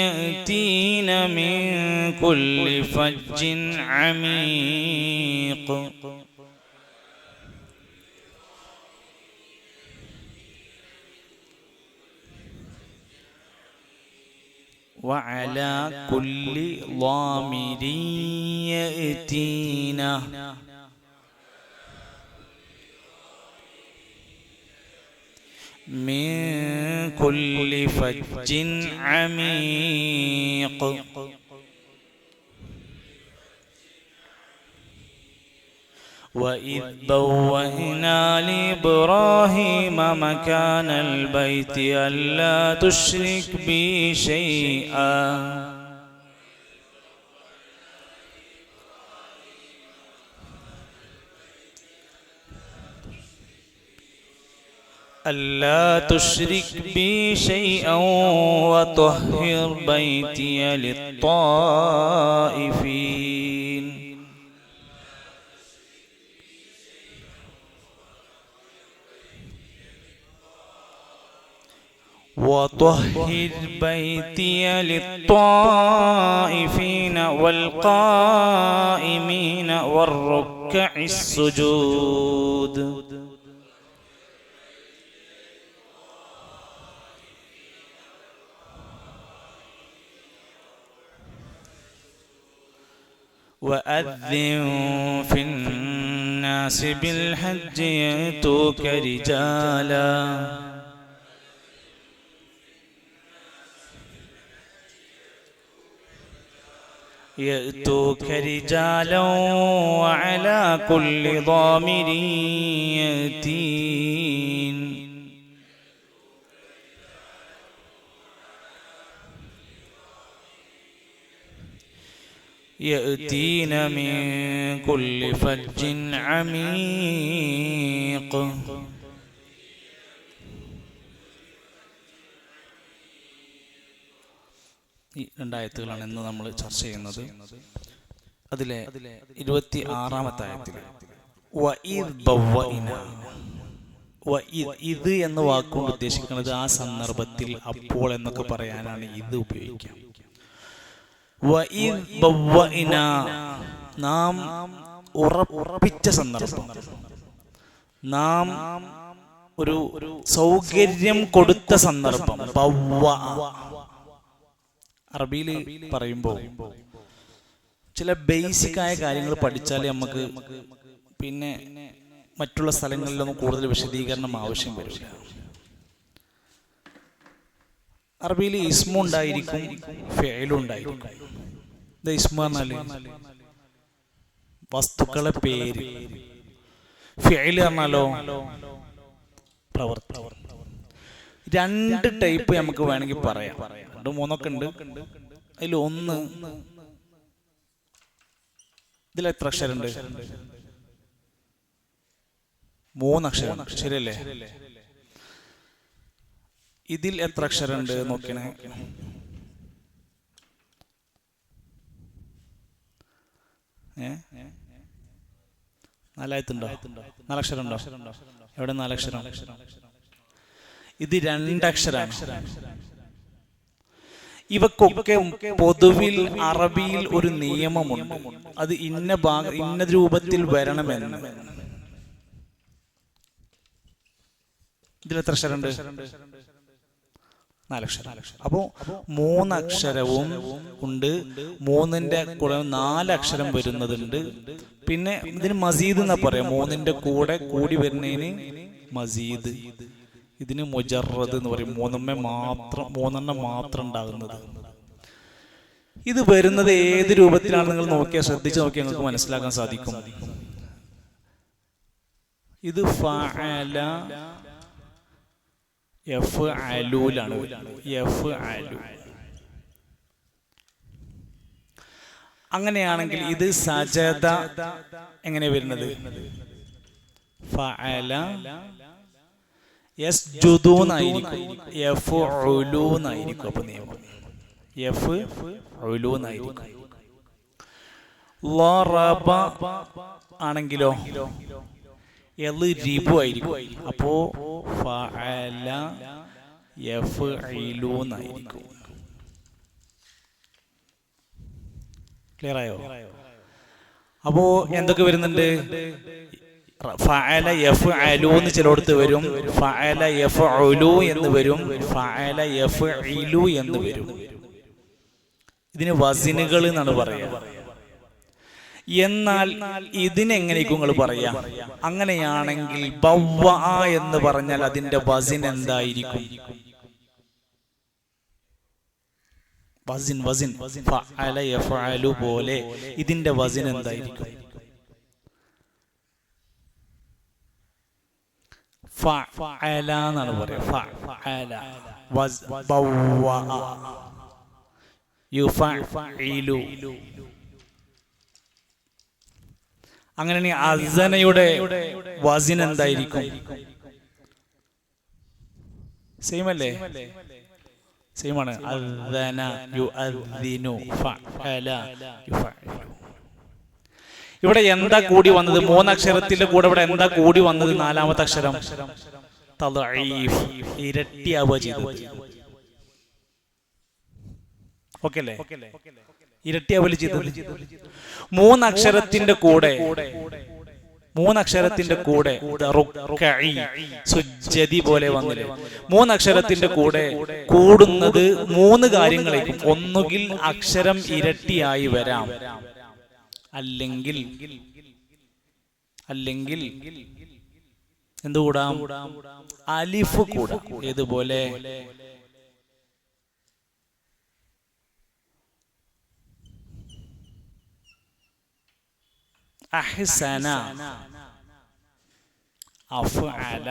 يأتين من كل فج عميق. وعلى كل ضامر يأتين من كل فج عميق. وإذ بوأنا لإبراهيم مكان البيت ألا تشرك بي شيئا ألا تشرك بي شيئا وطهر بيتي للطائفين وطهر بيتي للطائفين والقائمين والركع السجود. وأذن في الناس بالحج يأتوك رجالا وعلى كل ضامر يأتين يأتين من كل فج عميق. ഈ രണ്ടായത്തുകളാണ് ഇന്ന് നമ്മൾ ചർച്ച ചെയ്യുന്നത്. അതിലെ 26-ാമത്തെ ആയത്തിൽ ഇത് എന്ന വാക്കുകൊണ്ട് ഉദ്ദേശിക്കുന്നത് ആ സന്ദർഭത്തിൽ, അപ്പോൾ എന്നൊക്കെ പറയാനാണ് ഇത് ഉപയോഗിക്കുക. നാം ഉറപ്പിച്ച സന്ദർഭം, നാം ഒരു സൗകര്യം കൊടുത്ത സന്ദർഭം. അറബിയിൽ പറയുമ്പോൾ ചില ബേസിക് ആയ കാര്യങ്ങൾ പഠിച്ചാൽ നമുക്ക് പിന്നെ മറ്റുള്ള സ്ഥലങ്ങളിലൊന്നും കൂടുതൽ വിശദീകരണം ആവശ്യം വരില്ല. അറബിയിൽ ഇസ്മു ഉണ്ടായിരിക്കും, ഫിഅലും ഉണ്ടായിരിക്കും. ഇസ്മു പറഞ്ഞാല് വസ്തുക്കളെ പേര്, ഫിഅൽ പറഞ്ഞാലോ പ്രവൃത്തി. രണ്ട് ടൈപ്പ് നമുക്ക് വേണമെങ്കിൽ പറയാം, 2-3 ഉണ്ട്. അതിൽ ഒന്ന്, ഇതിൽ എത്ര അക്ഷരമുണ്ട്? 3 അക്ഷരം, ശരിയല്ലേ? ഇതിൽ എത്ര അക്ഷരമുണ്ട് നോക്കണേ. നാലായത്തുണ്ടോ? 4 അക്ഷരം ഉണ്ടോ? എവിടെ 4 അക്ഷരം? ഇത് 2 അക്ഷരമാണ്. ഇവക്കൊക്കെ പൊതുവിൽ അറബിയിൽ ഒരു നിയമമുണ്ട്. അത് ഇന്ന രൂപത്തിൽ വരണമെന്ന്. ഇതിലെത്ര അക്ഷരമുണ്ട്? 4 അക്ഷരം. അപ്പോ 3 അക്ഷരവും ഉണ്ട്. 3ന്റെ കൂടെ 4 അക്ഷരം വരുന്നതുണ്ട്. പിന്നെ ഇതിന് മസീദ് എന്നാ പറയാം. 3ന്റെ കൂടെ കൂടി വരുന്നതിന് മസീദ്. ഇതിന് മുജറദ് എന്ന് പറയും. 3 മാത്രം ഉണ്ടാകുന്നത്. ഇത് വരുന്നത് ഏത് രൂപത്തിലാണ് നിങ്ങൾ നോക്കിയാൽ, ശ്രദ്ധിച്ച് നോക്കിയാൽ നിങ്ങൾക്ക് മനസ്സിലാക്കാൻ സാധിക്കും. ഇത് ഫഅല യഫ്അലുലാണ്. യഫ്അലു. അങ്ങനെയാണെങ്കിൽ ഇത് സജദ എങ്ങനെ വരുന്നത്? ഫഅല യസ്ജുദൂനായിരിക്കും, യഫ്ഉലൂനായിരിക്കും. അപ്പൊ നിയമം യഫ്ഉലൂനായിരിക്കും. ലറബ ആണെങ്കിലോ യളിരിബു ആയിരിക്കും. അപ്പോ ഫഅല യഫ്ഇലൂനായിരിക്കും. ക്ലിയർ ആയോ? അപ്പോ എന്തൊക്കെ വരുന്നുണ്ട്? ഫഅല യഫ്അലു എന്ന് ചിലയിടത്ത് വരും, ഫഅല യഫ്ഉലു എന്ന് വരും, ഫഅല യഫ്ഇലു എന്ന് വരും. ഇതിന് വസിനുകൾ എന്നാണ് പറയുക. എന്നാൽ ഇതിനെങ്ങനെയൊക്കെ നിങ്ങൾ പറയാ? അങ്ങനെയാണെങ്കിൽ ബവ്വഅ എന്ന് പറഞ്ഞാൽ അതിന്റെ വസിൻ എന്തായിരിക്കും? വസിൻ ഫഅല യഫ്അലു പോലെ ഇതിന്റെ വസിൻ എന്തായിരിക്കും? ഫഅല എന്നാണ് പറയുക. ഫഅല ബവ്വഅ യുഫഇലു. അങ്ങനെയാണെങ്കിൽ അസ്സനയുടെ വസിൻ എന്തായിരിക്കും? സെയിം അല്ലേ? സെയിം ആണ്. അസ്സന യുഅദ്ദിനു, ഫഅല യുഫഇലു. ഇവിടെ എന്താ കൂടി വന്നത്? 3 അക്ഷരത്തിന്റെ കൂടെ ഇവിടെ എന്താ കൂടി വന്നത്? 4ാമത്തെ അക്ഷരം തദ്ഈഫ്, ഇരട്ടിയാവുക ചെയ്തു. ഓക്കേ അല്ലേ? ഇരട്ടിയാവല് ചെയ്തു. 3 അക്ഷരത്തിന്റെ കൂടെ റുക്കഈ, സുജ്ജദി പോലെ വന്നില്ലേ? 3 അക്ഷരത്തിന്റെ കൂടെ കൂടുന്നത് 3 കാര്യങ്ങളേക്കും. ഒന്നുകിൽ അക്ഷരം ഇരട്ടിയായി വരാം, അല്ലെങ്കിൽ എന്തുകൂടാം? അലിഫ് കൂടാം. ഏതുപോലെ? അഹ്സന, അഫ്അല.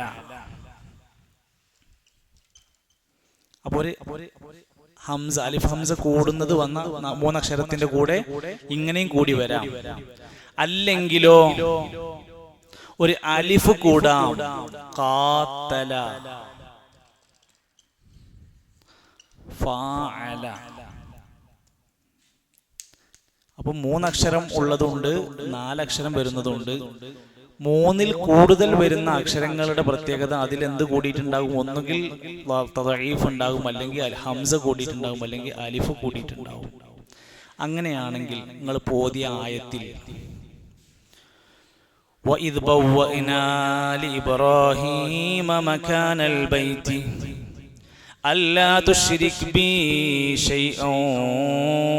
അപ്പോൾ ഹംസ അലിഫ് ഹംസ കൂടുന്നത് വന്ന 3 അക്ഷരത്തിന്റെ കൂടെ ഇങ്ങനെയും കൂടി വരാം. അല്ലെങ്കിലോ ഒരു അലിഫ് കൂടാം, ഖാതല, ഫഅല. അപ്പൊ 3 അക്ഷരം ഉള്ളതുണ്ട്, 4 അക്ഷരം വരുന്നതുണ്ട്. 3-ൽ കൂടുതൽ വരുന്ന അക്ഷരങ്ങളുടെ പ്രത്യേകത അതിലെന്ത് കൂടിയിട്ടുണ്ടാകും? ഒന്നുകിൽ തദഈഫ് ഉണ്ടാകും, അല്ലെങ്കിൽ ഹംസ കൂടിയിട്ടുണ്ടാകും, അല്ലെങ്കിൽ അലിഫ് കൂടിയിട്ടുണ്ടാകും. അങ്ങനെയാണെങ്കിൽ നിങ്ങൾ പോതിയ ആയത്തിൽ وَإِذْ بَوَّأْنَا لِإِبْرَاهِيمَ مَكَانَ الْبَيْتِ أَلَّا تُشْرِكْ بِي شَيْئًا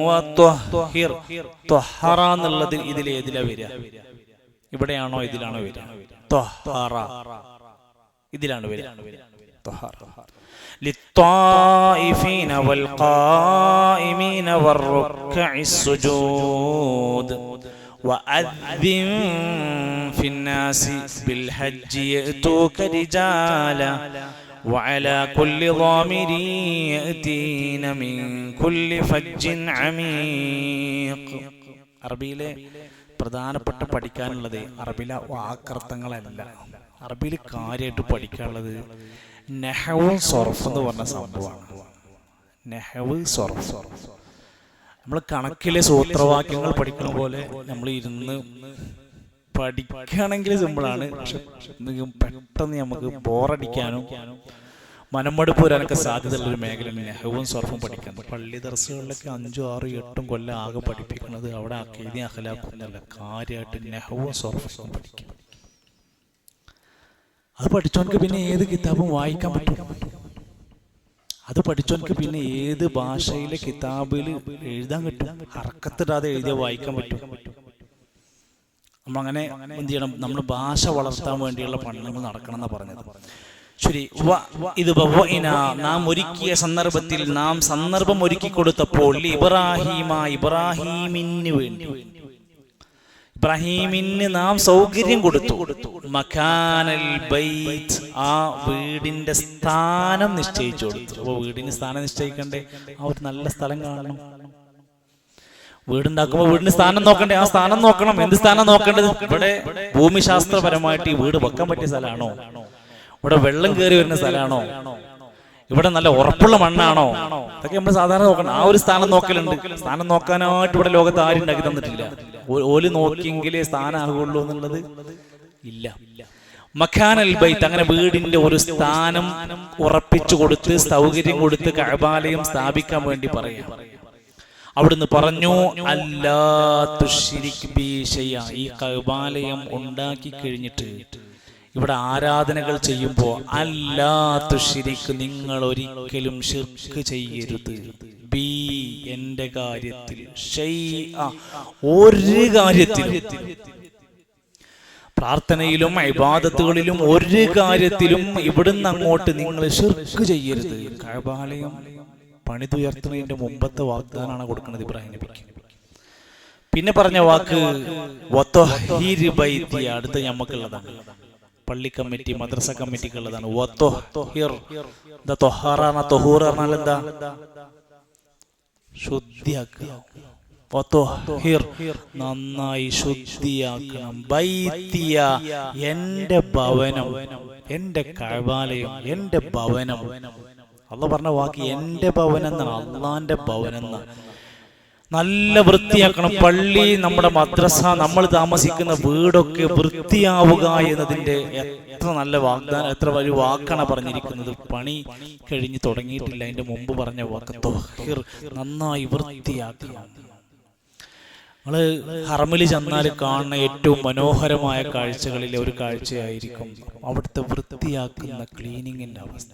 وَطَهِّرْ. ത്വഹറ എന്നുള്ളത് ഇതിലേതിലാ വരിക? ഇവിടെയാണോ ഇതിലാണോ വരിക? ത്വഹറ ഇതിലാണ് വരിക. ത്വഹറ للطائفين والقائمين والركع السجود وأذن في الناس بالحج يأتوك رجالا وعلى كل ضامر يأتين من كل فج عميق. അറബിയിലെ പ്രധാനപ്പെട്ട പഠിക്കാനുള്ളത് അറബിയിലെ വാക്കർത്ഥങ്ങളല്ല. അറബിയിൽ കാര്യമായിട്ട് പഠിക്കാനുള്ളത് നഹ്വും സർഫ് എന്ന് പറഞ്ഞ സംഭവമാണ്. നഹ്വ് സർഫ്. നമ്മൾ കണക്കിലെ സൂത്രവാക്യങ്ങൾ പഠിക്കുന്ന പോലെ നമ്മൾ ഇരുന്ന് പഠിക്കുകയാണെങ്കിൽ സിമ്പിളാണ്. പക്ഷെ പെട്ടെന്ന് നമുക്ക് ബോറടിക്കാനും മനമടുപ്പ് വരാനൊക്കെ സാധ്യതയുള്ളൊരു മേഖലയാണ് നഹ്വും സർഫും പഠിക്കാൻ. പള്ളി ദർസുകളിലൊക്കെ 5, 6, 8 കൊല്ലം ആകെ പഠിപ്പിക്കുന്നത് അവിടെ അഖീദ അഖ്ലാഖൊന്നുമല്ല, കാര്യമായിട്ട് നഹ്വും സർഫും പഠിക്കും. അത് പഠിച്ചവനക്ക് പിന്നെ ഏത് കിതാബും വായിക്കാൻ പറ്റും. അത് പഠിച്ചവനക്ക് പിന്നെ ഏത് ഭാഷയിലെ കിതാബിൽ എഴുതാൻ പറ്റും. ഹർക്കത്തിടാതെ എഴുതിയ വായിക്കാൻ പറ്റും. നമ്മളങ്ങനെ എന്ത് ചെയ്യണം? നമ്മൾ ഭാഷ വളർത്താൻ വേണ്ടിയുള്ള പഠനങ്ങൾ നടക്കണം എന്നാണ് പറഞ്ഞത്. ശരി, ഇത് നാം ഒരുക്കിയ സന്ദർഭത്തിൽ, നാം സന്ദർഭം ഒരുക്കി കൊടുത്തപ്പോൾ ഇബ്രാഹീമിന് വേണ്ടി, ഇബ്രാഹീമിന് നാം സൗകര്യം കൊടുത്തു. മക്കാനൽ ബൈത്ത്, ആ വീടിന്റെ സ്ഥാനം നിശ്ചയിച്ചു കൊടുത്തു. അപ്പൊ വീടിന് സ്ഥാനം നിശ്ചയിക്കണ്ടേ? ആ ഒരു നല്ല സ്ഥലം കാണണം. വീടുണ്ടാക്കുമ്പോൾ വീടിന് സ്ഥാനം നോക്കണ്ടേ? ആ സ്ഥാനം നോക്കണം. എന്ത് സ്ഥാനം നോക്കേണ്ടത്? ഇവിടെ ഭൂമിശാസ്ത്രപരമായിട്ട് ഈ വീട് വെക്കാൻ പറ്റിയ സ്ഥലമാണോ? ഇവിടെ വെള്ളം കയറി വരുന്ന സ്ഥലമാണോ? ഇവിടെ നല്ല ഉറപ്പുള്ള മണ്ണാണോ? അതൊക്കെ നമ്മൾ സാധാരണ നോക്കണം. ആ ഒരു സ്ഥാനം നോക്കലുണ്ട്. സ്ഥാനം നോക്കാനായിട്ട് ഇവിടെ ലോകത്ത് ആരും ഉണ്ടാക്കി തന്നിട്ടില്ല. ഓല് നോക്കിയെങ്കിലേ സ്ഥാനമാകുള്ളൂ എന്നുള്ളത് ഇല്ല. മക്കാനൽ ബൈത്ത്, അങ്ങനെ വീടിന്റെ ഒരു സ്ഥാനം ഉറപ്പിച്ചു കൊടുത്ത്, സൗകര്യം കൊടുത്ത് കഅബാലയം സ്ഥാപിക്കാൻ വേണ്ടി പറയാം. അവിടുന്ന് പറഞ്ഞു, അല്ലാ തുശ്രിക് ബി ശൈഅ. ഈ കഅബാലയം ഉണ്ടാക്കി കഴിഞ്ഞിട്ട് ഇവിടെ ആരാധനകൾ ചെയ്യുമ്പോൾ അല്ലാ തുശ്രിക്, നിങ്ങൾ ഒരിക്കലും ശിർക്ക് ചെയ്യരുത്, ബി എന്റെ കാര്യത്തിൽ, ശൈഅ ഒരു കാര്യത്തിലും, പ്രാർത്ഥനയിലും ഇബാദത്തുകളിലും ഒരു കാര്യത്തിലും ഇവിടുന്ന് അങ്ങോട്ട് നിങ്ങൾ ശിർക്ക് ചെയ്യരുത്. കഅബാലയം പണിതുയർത്തുന്നതിന്റെ മുമ്പത്തെ വാഗ്ദാനാണ് കൊടുക്കുന്നത് ഇബ്രാഹിം നബിക്ക്. പിന്നെ പറഞ്ഞ വാക്ക് വതഹീർ ബൈതി, അടുത്ത ഞമ്മക്കുള്ളതാണ്. പള്ളി കമ്മിറ്റി, മദ്രസ കമ്മിറ്റിക്ക് ഉള്ളതാണ്. ശുദ്ധിയാക്കുക, നന്നായി ശുദ്ധിയാക്കണം. ബൈത്തിയ, എന്റെ ഭവനം, എന്റെ കഅബാലയം, എന്റെ ഭവനം. അള്ളാഹ് പറഞ്ഞ വാക്ക് എന്റെ ഭവനം എന്നാണ്, അള്ളാന്റെ ഭവനം എന്നാണ്. നല്ല വൃത്തിയാക്കണം. പള്ളി, നമ്മുടെ മദ്രസ, നമ്മൾ താമസിക്കുന്ന വീടൊക്കെ വൃത്തിയാവുക എന്നതിന്റെ എത്ര നല്ല വാഗ്ദാനം, എത്ര വലിയ വാക്കാണ് പറഞ്ഞിരിക്കുന്നത്. പണി കഴിഞ്ഞ് തുടങ്ങിയിട്ടില്ല, അതിന്റെ മുമ്പ് പറഞ്ഞ വാക്ക് ത്വഹീർ, നന്നായി വൃത്തിയാക്കണം. നമ്മള് ഹറമിൽ ചെന്നാൽ കാണുന്ന ഏറ്റവും മനോഹരമായ കാഴ്ചകളിലെ ഒരു കാഴ്ചയായിരിക്കും അവിടുത്തെ വൃത്തിയാക്കുന്ന ക്ലീനിങ്ങിന്റെ അവസ്ഥ.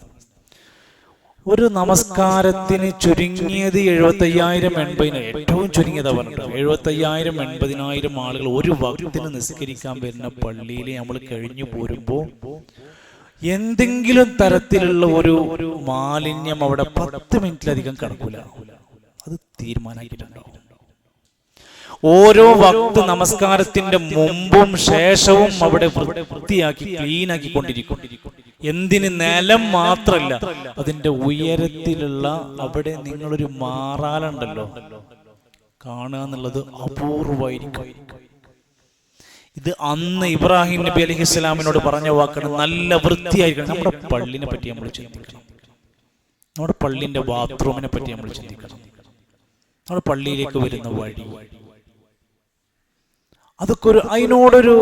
ഒരു നമസ്കാരത്തിന് ചുരുങ്ങിയത് 75,000-80,000, ഏറ്റവും ചുരുങ്ങിയതാ പറഞ്ഞിട്ട് 75,000-80,000 ആളുകൾ ഒരു വക്തിന് നിസ്കരിക്കാൻ വരുന്ന പള്ളിയിൽ നമ്മൾ കഴിഞ്ഞു പോരുമ്പോൾ എന്തെങ്കിലും തരത്തിലുള്ള ഒരു മാലിന്യം അവിടെ 10 മിനിറ്റിലധികം കിടക്കൂല. അത് തീരുമാനാക്കിയിട്ടുണ്ടാവും. ഓരോ വക്ത് നമസ്കാരത്തിന്റെ മുമ്പും ശേഷവും അവിടെ വൃത്തിയാക്കി ക്ലീനാക്കിക്കൊണ്ടിരിക്കും. എന്തിന് നിലം മാത്രല്ല, അതിന്റെ ഉയരത്തിലുള്ള അവിടെ നിങ്ങളൊരു മാറാലുണ്ടല്ലോ കാണുക എന്നുള്ളത് അപൂർവമായിരിക്കും. ഇത് അന്ന് ഇബ്രാഹിം നബി അലൈഹിസ്സലാമിനോട് പറഞ്ഞ വാക്കാണ്, നല്ല വൃത്തിയായിരിക്കണം. നമ്മുടെ പള്ളിനെ പറ്റി നമ്മൾ ചിന്തിക്കണം, നമ്മുടെ പള്ളിന്റെ ബാത്റൂമിനെ പറ്റി നമ്മൾ ചിന്തിക്കണം, നമ്മുടെ പള്ളിയിലേക്ക് വരുന്ന വഴി, അതൊക്കെ അതിനോടൊരു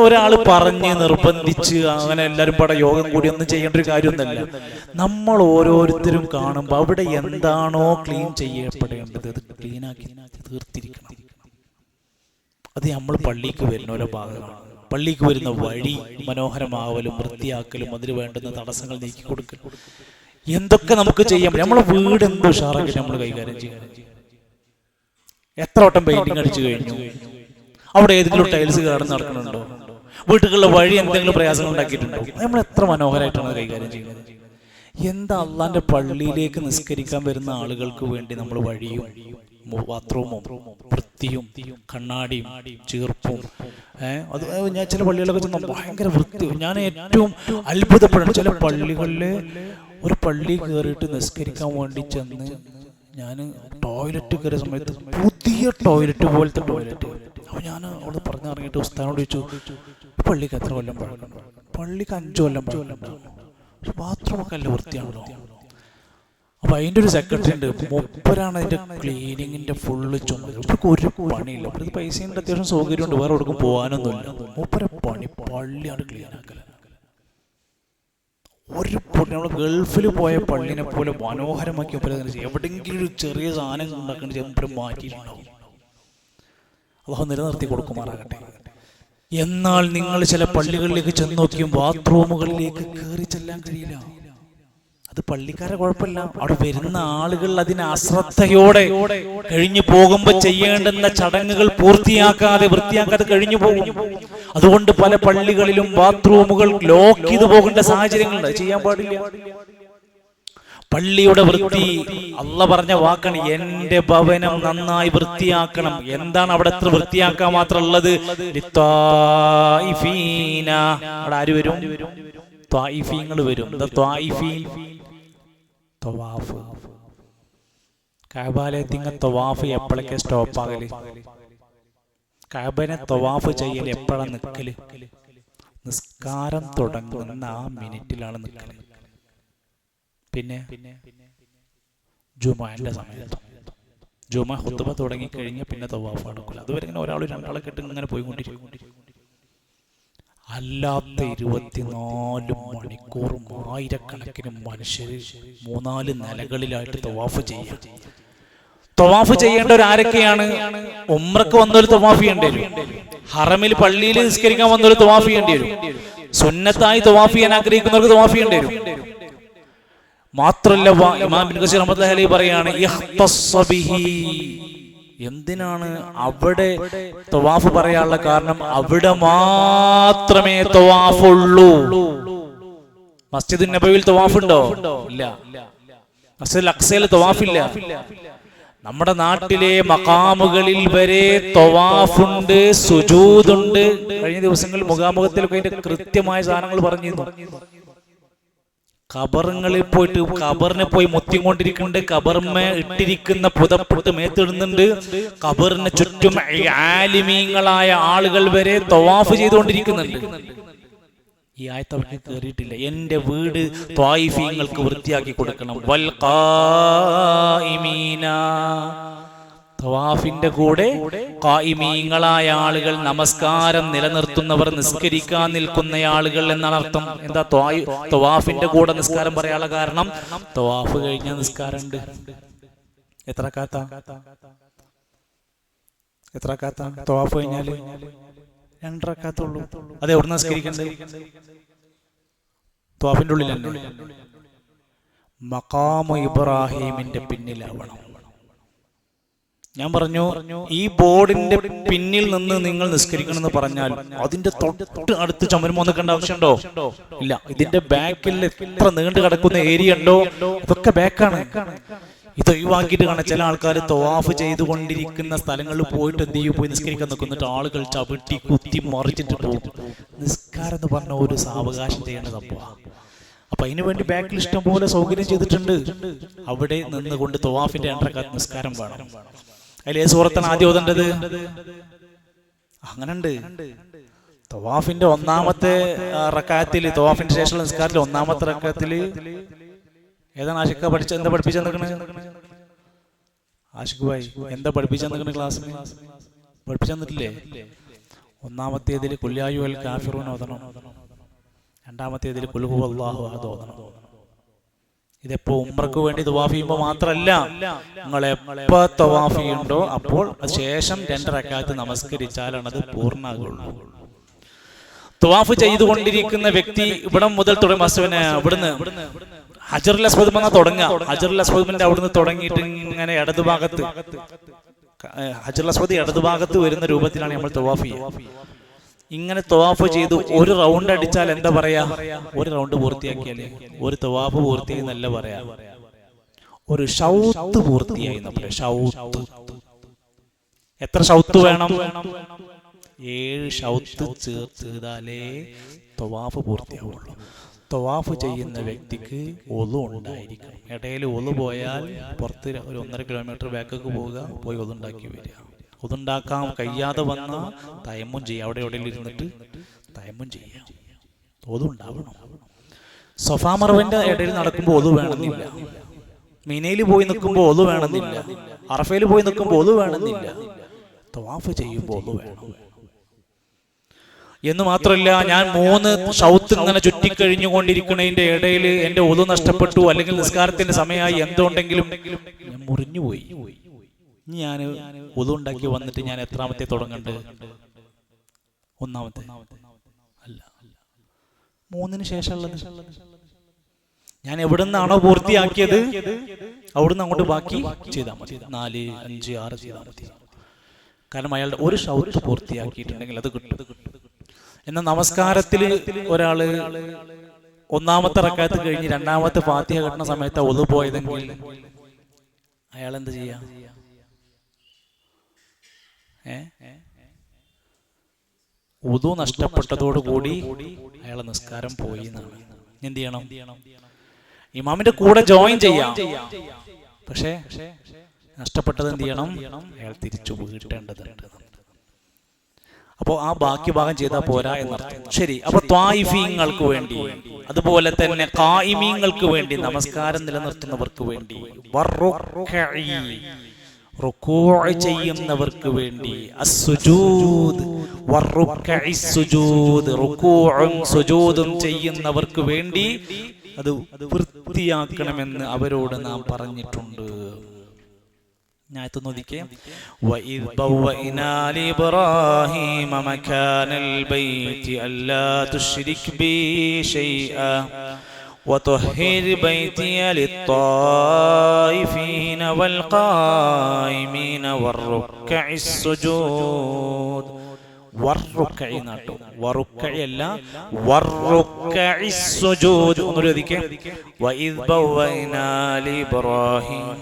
ഒരാൾ പറഞ്ഞ് നിർബന്ധിച്ച് അങ്ങനെ എല്ലാവരും പട യോഗം കൂടി ഒന്നും ചെയ്യേണ്ട ഒരു കാര്യമൊന്നുമല്ല. നമ്മൾ ഓരോരുത്തരും കാണുമ്പോൾ അവിടെ എന്താണോ ക്ലീൻ ചെയ്യപ്പെടേണ്ടത് അത് ക്ലീനാക്കി തീർത്തിരിക്കണം. അത് നമ്മൾ പള്ളിക്ക് വരുന്ന ഓരോ ഭാഗമാണ്. പള്ളിക്ക് വരുന്ന വഴി മനോഹരമാവലും വൃത്തിയാക്കലും അതിന് വേണ്ടുന്ന തടസ്സങ്ങൾ നീക്കി കൊടുക്കലും എന്തൊക്കെ നമുക്ക് ചെയ്യാൻ പറ്റും. നമ്മളെ വീട് എന്തോ ഉഷാറാക്കി നമ്മൾ കൈകാര്യം ചെയ്യണം. എത്ര വട്ടം പെയിന്റിങ് അടിച്ചു കഴിഞ്ഞു, അവിടെ ഏതെങ്കിലും ടൈൽസ് കയറി നടക്കുന്നുണ്ടോ, വീട്ടുകളിലെ വഴി എന്തെങ്കിലും പ്രയാസങ്ങൾ ഉണ്ടാക്കിയിട്ടുണ്ടോ, നമ്മൾ എത്ര മനോഹരമായിട്ടാണ് കൈകാര്യം ചെയ്യുന്നത്. എന്താ അള്ളാന്റെ പള്ളിയിലേക്ക് നിസ്കരിക്കാൻ വരുന്ന ആളുകൾക്ക് വേണ്ടി നമ്മൾ വഴിയും ബാത്റൂമും വൃത്തിയും കണ്ണാടിയും ചീർപ്പും അത് ഞാൻ ചില പള്ളികളൊക്കെ ചെന്നാൽ ഭയങ്കര വൃത്തി. ഞാൻ ഏറ്റവും അത്ഭുതപ്പെടുന്നു, ചില പള്ളികളില് ഒരു പള്ളി കയറിയിട്ട് നിസ്കരിക്കാൻ വേണ്ടി ചെന്ന് ഞാൻ ടോയ്ലറ്റ് കയറിയ സമയത്ത് പുതിയ ടോയ്ലറ്റ് പോലത്തെ ടോയ്ലറ്റ്. അപ്പോൾ ഞാൻ അവിടെ പറഞ്ഞിറങ്ങിയിട്ട് ഉസ്താദിനോട് ചോദിച്ചു, പള്ളിക്ക് എത്ര കൊല്ലം പഴക്കം? പള്ളിക്ക് 5 കൊല്ലം പഴക്കം. ബാത്റൂമൊക്കെ നല്ല വൃത്തിയാണല്ലോ. അപ്പൊ അതിന്റെ ഒരു സെക്രട്ടറി ഉണ്ട്, മൂപ്പരാണ് അതിന്റെ ക്ലീനിങ്ങിന്റെ ഫുള്ള് ചുമതല. ഇവർക്ക് ഒരു പണിയില്ല, ഇത് പൈസയുടെ അത്യാവശ്യം സൗകര്യമുണ്ട്, വേറെ എവിടേക്കും പോകാനൊന്നുമില്ല. മൂപ്പര പണി പള്ളിയാണ് ക്ലീൻ ആക്കൽ. ഒരു പൊടി നമ്മൾ ഗൾഫിൽ പോയ പള്ളിനെ പോലെ മനോഹരമാക്കി എവിടെയെങ്കിലും ഒരു ചെറിയ സാധനം ഉണ്ടാക്കേണ്ട ചെറുപ്പം മാറ്റിയിട്ടുണ്ടാവും. അള്ളാഹു നിലനിർത്തി കൊടുക്കുമാറാകട്ടെ. എന്നാൽ നിങ്ങൾ ചില പള്ളികളിലേക്ക് ചെന്ന് നോക്കിയും ബാത്റൂമുകളിലേക്ക് കയറി ചെല്ലാൻ കഴിയില്ല. അത് പള്ളിക്കാരെ കുഴപ്പമില്ല, അവിടെ വരുന്ന ആളുകൾ അതിന് അശ്രദ്ധയോടെ കഴിഞ്ഞു പോകുമ്പോ ചെയ്യേണ്ടുന്ന ചടങ്ങുകൾ പൂർത്തിയാക്കാതെ വൃത്തിയാക്കാതെ കഴിഞ്ഞു പോകും. അതുകൊണ്ട് പല പള്ളികളിലും ബാത്റൂമുകൾ ലോക്ക് ചെയ്തു പോകേണ്ട സാഹചര്യങ്ങളുണ്ട്. ചെയ്യാൻ പാടില്ല. പള്ളിയുടെ വൃത്തി അള്ളാഹ് പറഞ്ഞ വാക്കാണ്, എന്റെ ഭവനം നന്നായി വൃത്തിയാക്കണം. എന്താണ് അവിടെ എത്ര വൃത്തിയാക്കാൻ മാത്രമുള്ളത്? അവിടെ ആര് വരും? ത്വായിഫീങ്ങൾ വരും. തവാഫ്. കഅബയിലെത്തിങ്ങ തവാഫ് എപ്പോഴൊക്കെ സ്റ്റോപ്പ് ആകല്? കഅബനെ തവാഫ് ചെയ്യൽ എപ്പോഴാണ് നിൽക്കല്? നിസ്കാരം തുടങ്ങുന്ന ആ മിനിറ്റിലാണ് നിൽക്കല്. പിന്നെ ജുമുഅന്റെ സമയത്ത് ജുമുഅ ഖുത്ബ തുടങ്ങി കഴിഞ്ഞാൽ പിന്നെ തവാഫ് നടക്കില്ല. അതുവരെ ഇങ്ങനെ ഒരാൾ രണ്ടാളെ കെട്ട് ഇങ്ങനെ പോയിക്കൊണ്ടിരിക്കും. അല്ലാത്ത 24 മണിക്കൂറും ആയിരക്കണക്കിന് മനുഷ്യർ 3-4 നിലകളിലായിട്ട് തവാഫ് ചെയ്യും. തവാഫ് ചെയ്യേണ്ടവരാരൊക്കെയാണ്? ഉംറക്ക് വന്നൊരു തവാഫ് ചെയ്യേണ്ടി വരും. ഹറമിൽ പള്ളിയിൽ നിസ്കരിക്കാൻ വന്നൊരു തവാഫ് ചെയ്യേണ്ടി വരും. സുന്നത്തായി തവാഫ് ചെയ്യാൻ ആഗ്രഹിക്കുന്നവർക്ക് തവാഫ് ചെയ്യേണ്ടി വരും. മാത്രല്ല ഇമാം ഇബ്നു കസീർ റഹ്മത്തുള്ളാഹി അലൈഹി പറയാണ്, ഇഖ്തസ്സ ബിഹി. എന്തിനാണ് അവിടെ തവാഫ് പറയാനുള്ള കാരണം? അവിടെ മാത്രമേ തവാഫ് ഉള്ളൂ. മസ്ജിദുൻ നബവിയിൽ തവാഫ് ഉണ്ടോ? ഇല്ല. മസ്ജിദുൽ അഖ്സയിൽ തവാഫില്ല. നമ്മുടെ നാട്ടിലെ മഖാമുകളിൽ വരെ തവാഫുണ്ട്, സുജൂദുണ്ട്. കഴിഞ്ഞ ദിവസങ്ങളിൽ മുഖാമുഖത്തിലൊക്കെ അതിന്റെ കൃത്യമായ സാധനങ്ങൾ പറഞ്ഞിരുന്നു. ഖബറുകളിൽ പോയിട്ട് ഖബറിനെ പോയി മുത്തിക്കൊണ്ടിരിക്കുന്നുണ്ട്. ഖബറിനെ ഇട്ടിരിക്കുന്ന പുതപ്പിട്ട് മേത്തിടുന്നുണ്ട്. ഖബറിന് ചുറ്റും ആലിമീങ്ങളായ ആളുകൾ വരെ തവാഫ് ചെയ്തുകൊണ്ടിരിക്കുന്നുണ്ട്. ഈ ആയത്ത് അവർക്ക് കേറിയിട്ടില്ല. എന്റെ വീട് ത്വായിഫീങ്ങൾക്ക് വൃത്തിയാക്കി കൊടുക്കണം. വൽ ഖായിമീന, തവാഫിന്റെ കൂടെ ഖായിമീങ്ങളായ ആളുകൾ, നമസ്കാരം നിലനിർത്തുന്നവർ, നിസ്കരിക്കാൻ നിൽക്കുന്ന ആളുകൾ എന്നാണ് അർത്ഥം. എന്താ തവാഫിന്റെ കൂടെ നിസ്കാരം പറയാനുള്ള കാരണം? തവാഫ് കഴിഞ്ഞ നിസ്കാരം ഉണ്ട്. എത്ര റക്അത്താ? തവാഫ് കഴിഞ്ഞാല് 2 റക്അത്തുള്ളൂ. അത് എവിടെ നിസ്കരിക്കണ്ടേ? തവാഫിന്റെ ഉള്ളിൽ തന്നെ. മഖാമു ഇബ്രാഹിമിന്റെ പിന്നിലാവണം. ഞാൻ പറഞ്ഞു, ഈ ബോർഡിന്റെ പിന്നിൽ നിന്ന് നിങ്ങൾ നിസ്കരിക്കണം എന്ന് പറഞ്ഞാൽ അതിന്റെ തൊട്ട് അടുത്ത് ചുമരുമോ നിൽക്കേണ്ട ആവശ്യമുണ്ടോ? ഇല്ല. ഇതിന്റെ ബാക്കിൽ എത്ര നീണ്ടു കിടക്കുന്ന ഏരിയ ഉണ്ടോ അതൊക്കെ ബാക്കാണ്. ഇത് ഒഴിവാക്കിയിട്ട് കാണാൻ ചില ആൾക്കാർ തവാഫ് ചെയ്തുകൊണ്ടിരിക്കുന്ന സ്ഥലങ്ങളിൽ പോയിട്ട് എന്ത് ചെയ്യും, പോയി നിസ്കരിക്കാൻ നിൽക്കുന്നിട്ട് ആളുകൾ ചവിട്ടി കുത്തി മറിച്ചിട്ട് പോകും. നിസ്കാരം എന്ന് പറഞ്ഞ ഒരു സാവകാശം ചെയ്യേണ്ട സംഭവമാണ്. അപ്പൊ അതിനു വേണ്ടി ബാക്കിൽ ഇഷ്ടം പോലെ സൗകര്യം ചെയ്തിട്ടുണ്ട്. അവിടെ നിന്നുകൊണ്ട് തവാഫിന്റെ 2 റക്അത്ത് നിസ്കാരം വേണം. അതിൽ ഏത് സൂറത്താണ് ആദ്യം ഓതേണ്ടത്? അങ്ങനുണ്ട്. തവാഫിന്റെ 1ാമത്തെ റക്അത്തിൽ, തവാഫിന്റെ ശേഷമുള്ള നിസ്കാരത്തിൽ 1ാമത്തെ റക്അത്തിൽ ഏതാണ് ആഷിഖ എന്താ പഠിപ്പിച്ചു തന്നിരിക്കണേ? ആഷിഖ് ഭായി എന്താ പഠിപ്പിച്ചു തന്നിരിക്കണ ക്ലാസ്സിൽ? പഠിപ്പിച്ചു തന്നിട്ടില്ലേ? 1ാമത്തേതിൽ ഖുൽ യാ അയ്യുഹൽ കാഫിറൂൻ ഓതണം, 2ാമത്തേതിൽ ഖുൽ ഹുവല്ലാഹു അഹദ് ഓതണം. ഇതെപ്പോ ഉംറക്ക് വേണ്ടി തവാഫ് ചെയ്യുമ്പോൾ മാത്രമല്ല, നിങ്ങൾ എപ്പോ തവാഫ് ചെയ്യുന്നുണ്ടോ അപ്പോൾ ശേഷം 2 റക്അത്ത് നമസ്കരിച്ചാലാണ് അത് പൂർണ്ണമാകുള്ളൂ. തവാഫ് ചെയ്തുകൊണ്ടിരിക്കുന്ന വ്യക്തി ഇവിടെ മുതൽ ഇവിടുന്ന് ഹജറുൽ അസ്വദ് തുടങ്ങുക. ഹജറുൽ അസ്വദിന്റെ അവിടുന്ന് തുടങ്ങിയിട്ട് ഇങ്ങനെ ഇടതുഭാഗത്ത്, ഹജറുൽ അസ്വദ് ഇടതുഭാഗത്ത് വരുന്ന രൂപത്തിലാണ് നമ്മൾ തവാഫ് ചെയ്യുക. ഇങ്ങനെ തവാഫ് ചെയ്തു 1 റൗണ്ട് അടിച്ചാൽ എന്താ പറയാ? 1 റൗണ്ട് പൂർത്തിയാക്കിയാലേ 1 തവാഫ് പൂർത്തിയായി എന്നല്ല പറയാ, ഒരു ഷൗത്ത് പൂർത്തിയായി. ഷൗത്ത് എത്ര ഷൗത്ത് വേണം? 7 ഷൗത്ത് ചെയ്താലേ തവാഫ് പൂർത്തിയാവുള്ളൂ. തവാഫ് ചെയ്യുന്ന വ്യക്തിക്ക് ഒളു ഉണ്ടായിരിക്കും. ഇടയിൽ ഒളു പോയാൽ പുറത്ത് ഒരു 1.5 കിലോമീറ്റർ ബാക്കൊക്കെ പോവുക, പോയി ഒതുണ്ടാക്കി വരിക. ഒതുണ്ടാക്കാൻ കഴിയാതെ വന്നാൽ തയമ്മും ചെയ്യുക. അവിടെ എവിടെയും ഇരുന്നിട്ട് തയമ്മും ചെയ്യുക. ഒതുണ്ടാവണം. സഫാ മർവന്റെ ഇടയിൽ നടക്കുമ്പോൾ ഒതു വേണമെന്നില്ല. മിനയിൽ പോയി നിൽക്കുമ്പോൾ ഒതു വേണമെന്നില്ല. അറഫയിൽ പോയി നിൽക്കുമ്പോൾ ഒതു വേണമെന്നില്ല. തവാഫ് ചെയ്യുമ്പോൾ ഒതു വേണം. എന്ന് മാത്രമല്ല, ഞാൻ 3 ഷൗത്ത് ഇങ്ങനെ ചുറ്റിക്കഴിഞ്ഞുകൊണ്ടിരിക്കുന്നതിന്റെ ഇടയിൽ എന്റെ ഒതു നഷ്ടപ്പെട്ടു, അല്ലെങ്കിൽ നിസ്കാരത്തിന്റെ സമയമായി എന്തുണ്ടെങ്കിലും ഞാൻ മുറിഞ്ഞുപോയി. ഞാൻ ഒതു ഉണ്ടാക്കി വന്നിട്ട് ഞാൻ എത്രാമത്തെ തുടങ്ങണ്ട്? 1ാമത്തെ അല്ല, 3ന് ശേഷമുള്ളത്. ഞാൻ എവിടെ നിന്നാണോ പൂർത്തിയാക്കിയത് അവിടുന്ന് അങ്ങോട്ട് ബാക്കി ചെയ്താൽ മതി. 4, 5, 6 ചെയ്താൽ മതി. കാരണം അയാളുടെ 1 ഷൗത്ത് പൂർത്തിയാക്കിയിട്ടുണ്ടെങ്കിൽ അത് കിട്ടും. എന്നാൽ നമസ്കാരത്തിൽ ഒരാള് 1ാമത്തെ റക്അത്ത് കഴിഞ്ഞ് 2ാമത്തെ ഫാത്തിഹ കിട്ടുന്ന സമയത്ത് ഒളു പോയതെങ്കിൽ അയാൾ എന്ത് ചെയ്യാ? ഉദു നഷ്ടപ്പെട്ടതോടുകൂടി അയാളെ നിസ്കാരം പോയി എന്നാണ്. എന്ത് ചെയ്യണം? ഇമാമിന്റെ കൂടെ ജോയിൻ ചെയ്യാം, പക്ഷേ നഷ്ടപ്പെട്ടത് എന്ത് ചെയ്യണം? അയാൾ തിരിച്ചു വീട്ടേണ്ടതുണ്ട്. അപ്പോ ആ ബാക്കി ഭാഗം ചെയ്താൽ പോരാ എന്നർത്ഥം. ശരി, അപ്പൊ ത്വായിഫീങ്ങൾക്ക് വേണ്ടി, അതുപോലെ തന്നെ ഖായിമീങ്ങൾക്ക് വേണ്ടി, നമസ്കാരം നിലനിർത്തുന്നവർക്ക് വേണ്ടി, റുകൂഅ് ചെയ്യുന്നവർക്ക് വേണ്ടി, അസ്സുജൂദ് വറുക്അഇ സുജൂദ്, റുകൂഉം സുജൂദും ചെയ്യുന്നവർക്ക് വേണ്ടി അത് വൃത്തിയാക്കണമെന്ന് അവരോട് നാം പറഞ്ഞിട്ടുണ്ട്. ഞായത്ത് നോക്കിക്കേ. വഇദ് ബവ്വഇനാ ലിബ്രാഹീമ മകാനൽ ബൈതി അല്ലാ തുശ്രിക് ബി ശൈഅ വതുഹിർ ബൈതിയ ലിത്വായിഫീന വൽഖായിമീന വറുക്അഇസ് സുജൂദ്. വറുക്അഇ നാട്ടോ, വറുക്അഇ അല്ല, വറുക്അഇസ് സുജൂദ്. ഒന്നുകൂടി ഓദിക്കേ. വഇദ് ബവ്വഇനാ ലിബ്രാഹീം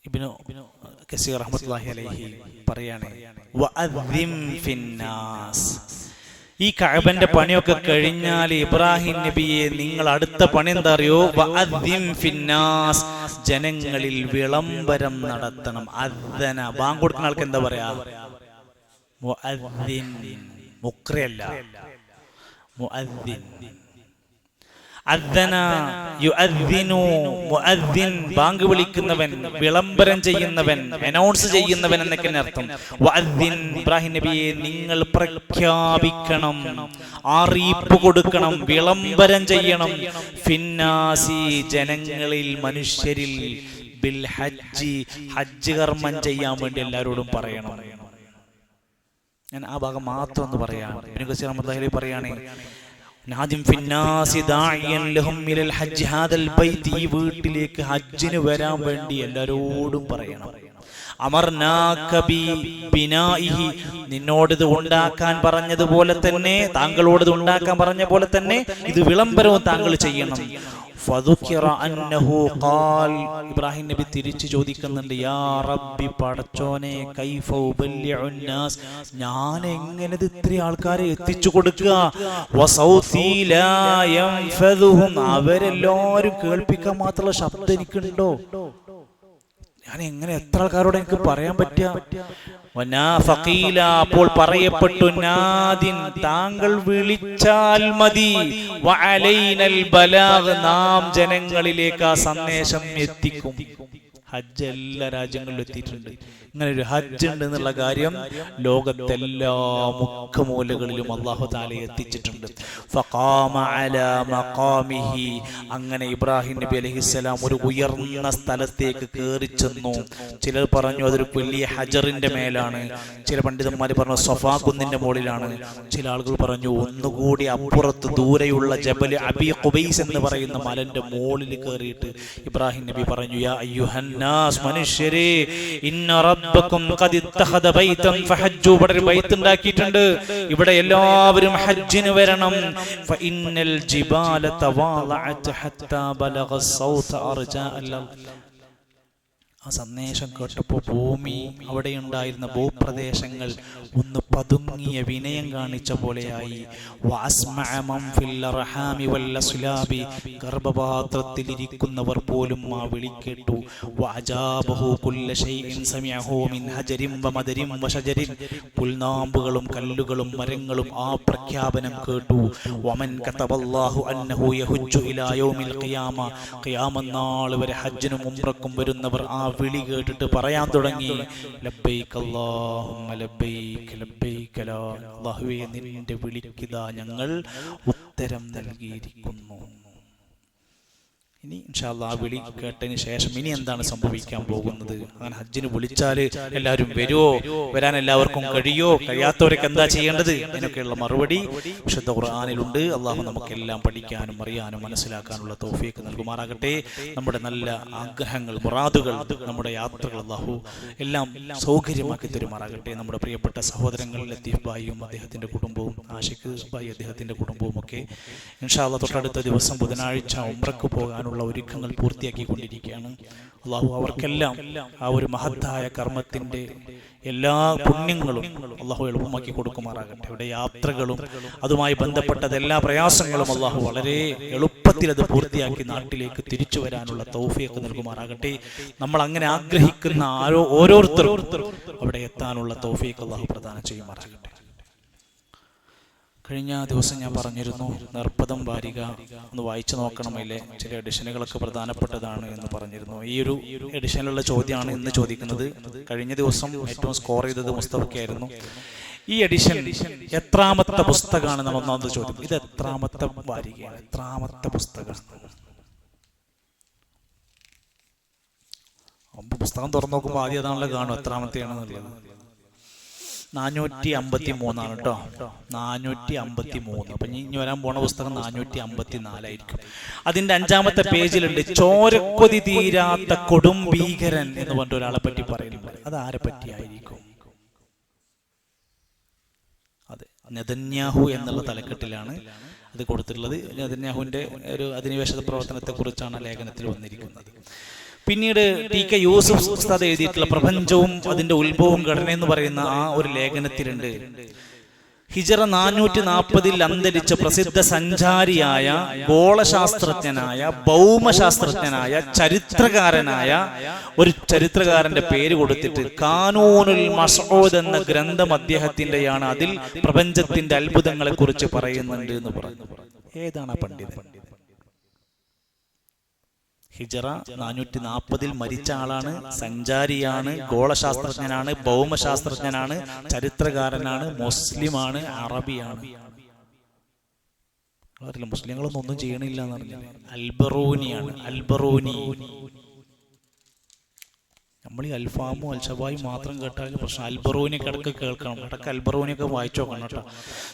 ഇബ്നു കസീർ റഹ്മത്തുള്ളാഹി അലൈഹി പറയാണ്, വഅദ്ദിം ഫിന്നാസ്. ഈ കഅബന്റെ പണിയൊക്കെ കഴിഞ്ഞാൽ ഇബ്രാഹിം നബിയെ നിങ്ങൾ അടുത്ത പണി എന്താ അറിയോ? വഅദ്ദിം ഫിന്നാസ്, ജനങ്ങളിൽ വിളംബരം നടത്തണം. അദ്ദന, ബാങ്ക് കൊടുക്കുന്ന ആൾക്ക് എന്താ പറയാ? മുഅദ്ദിൻ, മുക്രിയല്ല, മുഅദ്ദിൻ. അദ്ദന യുഅദ്ദിനു, മുഅദ്ദിൻ ബാങ്ക് വിളിക്കുന്നവൻ, വിളംബരം ചെയ്യുന്നവൻ, അനൗൺസ് ചെയ്യുന്നവൻ എന്നൊക്കെ അർത്ഥം. വഅദ്ദിൻ, ഇബ്രാഹിം നബിയെ നിങ്ങൾ പ്രഖ്യാപിക്കണം, അറിയിപ്പ് കൊടുക്കണം, വിളംബരം ചെയ്യണം. ഫിന്നാസി, ജനങ്ങളിൽ, മനുഷ്യരിൽ, ബിൽ ഹജ്ജി, ഹജ്ജ് കർമ്മം ചെയ്യാൻ വേണ്ടി എല്ലാവരോടും പറയണം. ഞാൻ ആ ഭാഗം മാത്രം ഒന്ന് പറയാം. ഇബ്നു കസീർ റഹ്മത്തുള്ളാഹി പറയാണ്, നാദിം ഫിന്നാസി ദാഇയൻ ലഹും മിനൽ ഹജ്ജ് ഹാദൽ ബൈത്ത്, ഈ വീട്ടിലേക്ക് ഹജ്ജിന് വരാൻ വേണ്ടി എല്ലാവരോടും പറയണം. അമർനാക ബിനാഇഹി, നിന്നോടിത് ഉണ്ടാക്കാൻ പറഞ്ഞതുപോലെ തന്നെ, താങ്കളോടിത് ഉണ്ടാക്കാൻ പറഞ്ഞ പോലെ തന്നെ ഇത് വിളംബരവും താങ്കൾ ചെയ്യണം. ഫദുകിറ അന്നഹു ഖാൽ, ഇബ്രാഹിം നബി തിരിച്ചു ചോദിക്കുന്നുണ്ട്, യാ റബ്ബി, പടച്ചോനെ, കൈഫ ഉബല്ലിഉൻ നാസ്, ഞാൻ എങ്ങനെ ഇത് ഇത്ര ആൾക്കാരെ എത്തിച്ചു കൊടുക്കുക, വസൗതി ലാ യൻഫദുഹും, അവരെല്ലാവരും കേൾപ്പിക്കാൻ മാത്രമുള്ള ശബ്ദം എനിക്കുണ്ടോ, ഞാൻ എങ്ങനെ എത്ര ആൾക്കാരോട് എനിക്ക് പറയാൻ പറ്റുക. അപ്പോൾ പറയപ്പെട്ടു, നാദിൻ, താങ്കൾ വിളിച്ചാൽ മതി, വഅലൈനൽ ബലാഗ്, നാം ജനങ്ങളിലേക്ക് ആ സന്ദേശം എത്തിക്കും. ഹജ്ജ് എല്ലാ രാജ്യങ്ങളിലും എത്തിയിട്ടുണ്ട്. ഇങ്ങനെ ഒരു ഹജ്ജ് ഉണ്ട് എന്നുള്ള കാര്യം ലോകത്തെല്ലാ മുഖമൂലകളിലും അല്ലാഹു തആല എത്തിച്ചിട്ടുണ്ട്. ഫഖാമ അലാ മഖാമിഹി, അങ്ങനെ ഇബ്രാഹിം നബി അലൈഹിസ്സലാം ഒരു ഉയർന്ന സ്ഥലത്തേക്ക് കയറി ചെന്നു. ചിലർ പറഞ്ഞു അതൊരു വലിയ ഹജറിന്റെ മേലാണ്, ചില പണ്ഡിതന്മാർ പറഞ്ഞു സഫാ കുന്നിന്റെ മുകളിലാണ്, ചില ആളുകൾ പറഞ്ഞു ഒന്നുകൂടി അപ്പുറത്ത് ദൂരെയുള്ള ജബൽ അബി ഖുബൈസ് എന്ന് പറയുന്ന മലന്റെ മുകളിൽ കയറിയിട്ട് ഇബ്രാഹിം നബി പറഞ്ഞു, യാ അയ്യുഹന്നാസ്, മനുഷ്യരെ, ഇന്ന റബ്ബക്കും ഖദ് ഇത്തഖദ ബൈതൻ ഫഹജ്ജു, ഇവിടെ ഒരു ബൈത്ത് ഉണ്ടാക്കിയിട്ടുണ്ട്, ഇവിടെ എല്ലാവരും ഹജ്ജിന് വരണം. ഫഇന്നൽ ജിബാല തവാളഅത് ഹത്താ ബലഗ സൗത അർജാ അൽ. ആ സന്ദേശം കേട്ടപ്പോൾ ഭൂമി, അവിടെയുണ്ടായിരുന്ന ഭൂപ്രദേശങ്ങൾ ഒന്ന് പതുങ്ങിയ വിനയം കാണിച്ച പോലെയായി. ഗർഭപാത്രത്തിലിരിക്കുന്നവർ പോലും ആ വിളി കേട്ടു. പുൽനാമ്പുകളും കല്ലുകളും മരങ്ങളും ആ പ്രഖ്യാപനം കേട്ടു. ഖിയാമത്ത് വരെ ഹജ്ജിനും ഉംറക്കും വരുന്നവർ ആ വിളി കേട്ടിട്ട് പറയാൻ തുടങ്ങി, ലബ്ബൈക അല്ലാഹുമ്മ ലബ്ബൈക ലബ്ബൈക ലാ, അല്ലാഹുവേ, നിന്റെ വിളിക്കിതാ ഞങ്ങൾ ഉത്തരം നൽകിയിരിക്കുന്നു. ഇനി ഇൻഷാ അല്ലാഹ് ആ വിളി കേട്ടതിന് ശേഷം ഇനി എന്താണ് സംഭവിക്കാൻ പോകുന്നത്? അങ്ങനെ ഹജ്ജിന് വിളിച്ചാൽ എല്ലാവരും വരുമോ? വരാൻ എല്ലാവർക്കും കഴിയോ? കഴിയാത്തവരൊക്കെ എന്താ ചെയ്യേണ്ടത്? ഇതിനൊക്കെയുള്ള മറുപടി വിശുദ്ധ ഖുർആനിലുണ്ട്. അള്ളാഹു നമുക്കെല്ലാം പഠിക്കാനും അറിയാനും മനസ്സിലാക്കാനുള്ള തൗഫീഖ് നൽകുമാറാകട്ടെ. നമ്മുടെ നല്ല ആഗ്രഹങ്ങൾ, മുറാദുകൾ, നമ്മുടെ യാത്രകൾ അള്ളാഹു എല്ലാം സൗകര്യമാക്കി തരുമാറാകട്ടെ. നമ്മുടെ പ്രിയപ്പെട്ട സഹോദരങ്ങൾ ലത്തീഫ് ഭായിയും അദ്ദേഹത്തിന്റെ കുടുംബവും, ആഷിഖ് ഭായി അദ്ദേഹത്തിന്റെ കുടുംബവും ഒക്കെ ഇൻഷാ അല്ലാഹ് തൊട്ടടുത്ത ദിവസം ബുധനാഴ്ച ഉംറക്ക് പോകാനുള്ള ഒരുക്കങ്ങൾ പൂർത്തിയാക്കിക്കൊണ്ടിരിക്കുകയാണ്. അള്ളാഹു അവർക്കെല്ലാം ആ ഒരു മഹത്തായ കർമ്മത്തിന്റെ എല്ലാ പുണ്യങ്ങളും അള്ളാഹു എളുപ്പമാക്കി കൊടുക്കുമാറാകട്ടെ. അവിടെ യാത്രകളും അതുമായി ബന്ധപ്പെട്ട എല്ലാ പ്രയാസങ്ങളും അള്ളാഹു വളരെ എളുപ്പത്തിൽ അത് പൂർത്തിയാക്കി നാട്ടിലേക്ക് തിരിച്ചു വരാനുള്ള തൗഫീഖ് നൽകുമാറാകട്ടെ. നമ്മൾ അങ്ങനെ ആഗ്രഹിക്കുന്ന ഓരോരുത്തരും അവിടെ എത്താനുള്ള തൗഫീഖ് അള്ളാഹു പ്രദാനം ചെയ്യുമാറാകട്ടെ. കഴിഞ്ഞ ദിവസം ഞാൻ പറഞ്ഞിരുന്നു, നിർപ്പദം വാരിക ഒന്ന് വായിച്ചു നോക്കണം, അതിലെ ചില എഡിഷനുകളൊക്കെ പ്രധാനപ്പെട്ടതാണ് എന്ന് പറഞ്ഞിരുന്നു. ഈ ഒരു എഡിഷനിലുള്ള ചോദ്യമാണ് ഇന്ന് ചോദിക്കുന്നത്. കഴിഞ്ഞ ദിവസം ഏറ്റവും സ്കോർ ചെയ്തത് മുസ്തഫയ്ക്കായിരുന്നു. ഈ എഡിഷൻ എത്രാമത്തെ പുസ്തകമാണ് നമ്മൾ ഒന്നാമത് ചോദ്യം. ഇത് എത്രാമത്തെ വാരികയാണ്, എത്രാമത്തെ പുസ്തകം? പുസ്തകം തുറന്നു നോക്കുമ്പോൾ ആദ്യം അതാണല്ലോ കാണും എത്രാമത്തെയാണെന്നുള്ളത്. 453 കേട്ടോ, 453. അപ്പൊ ഇനി വരാൻ പോണ പുസ്തകം 454 അതിന്റെ 5-ാമത്തെ പേജിലുണ്ട്, ചോരക്കൊതി തീരാത്ത കൊടും ഭീകരൻ എന്ന് പറഞ്ഞ ഒരാളെ പറ്റി പറയുന്നുണ്ട്. അത് ആരെ പറ്റിയായിരിക്കും? അതെ, നെതന്യാഹു എന്നുള്ള തലക്കെട്ടിലാണ് അത് കൊടുത്തിട്ടുള്ളത്. നെതന്യാഹുവിന്റെ ഒരു അധിനിവേശ പ്രവർത്തനത്തെ കുറിച്ചാണ് ലേഖനത്തിൽ വന്നിരിക്കുന്നത്. പിന്നീട് ടി.കെ. യൂസുഫ് ഉസ്താദ് എഴുതിയിട്ടുള്ള പ്രപഞ്ചവും അതിന്റെ ഉത്ഭവവും ഘടന എന്ന് പറയുന്ന ആ ഒരു ലേഖനത്തിലുണ്ട്, ഹിജറ 440 അന്തരിച്ച പ്രസിദ്ധ സഞ്ചാരിയായ ഗോളശാസ്ത്രജ്ഞനായ ഭൗമശാസ്ത്രജ്ഞനായ ചരിത്രകാരനായ ഒരു ചരിത്രകാരന്റെ പേര് കൊടുത്തിട്ട് കാനൂനുൽ മസ്ഊദ് എന്ന ഗ്രന്ഥം അദ്ദേഹത്തിന്റെയാണ്. അതിൽ പ്രപഞ്ചത്തിന്റെ അത്ഭുതങ്ങളെ കുറിച്ച് പറയുന്നുണ്ട് എന്ന് പറഞ്ഞു. ഏതാണ് ആ പണ്ഡിതൻ? ഹിജറ 440 മരിച്ച ആളാണ്, സഞ്ചാരിയാണ്, ഗോളശാസ്ത്രജ്ഞനാണ്, ഭൗമശാസ്ത്രജ്ഞനാണ്, ചരിത്രകാരനാണ്, മുസ്ലിമാണ്, അറബിയാണ്. മുസ്ലിങ്ങളൊന്നും ഒന്നും ചെയ്യണില്ല എന്ന് പറഞ്ഞാൽ അൽബറൂനിയാണ്. അൽബറൂനി നമ്മൾ ഈ അൽഫാമും അൽഷബായും മാത്രം കേട്ടാൽ പ്രശ്നം. അൽബറൂനിയൊക്കെ ഇടയ്ക്ക് കേൾക്കണം, ഇടയ്ക്ക് അൽബറൂനിയൊക്കെ വായിച്ചു നോക്കണം കേട്ടോ.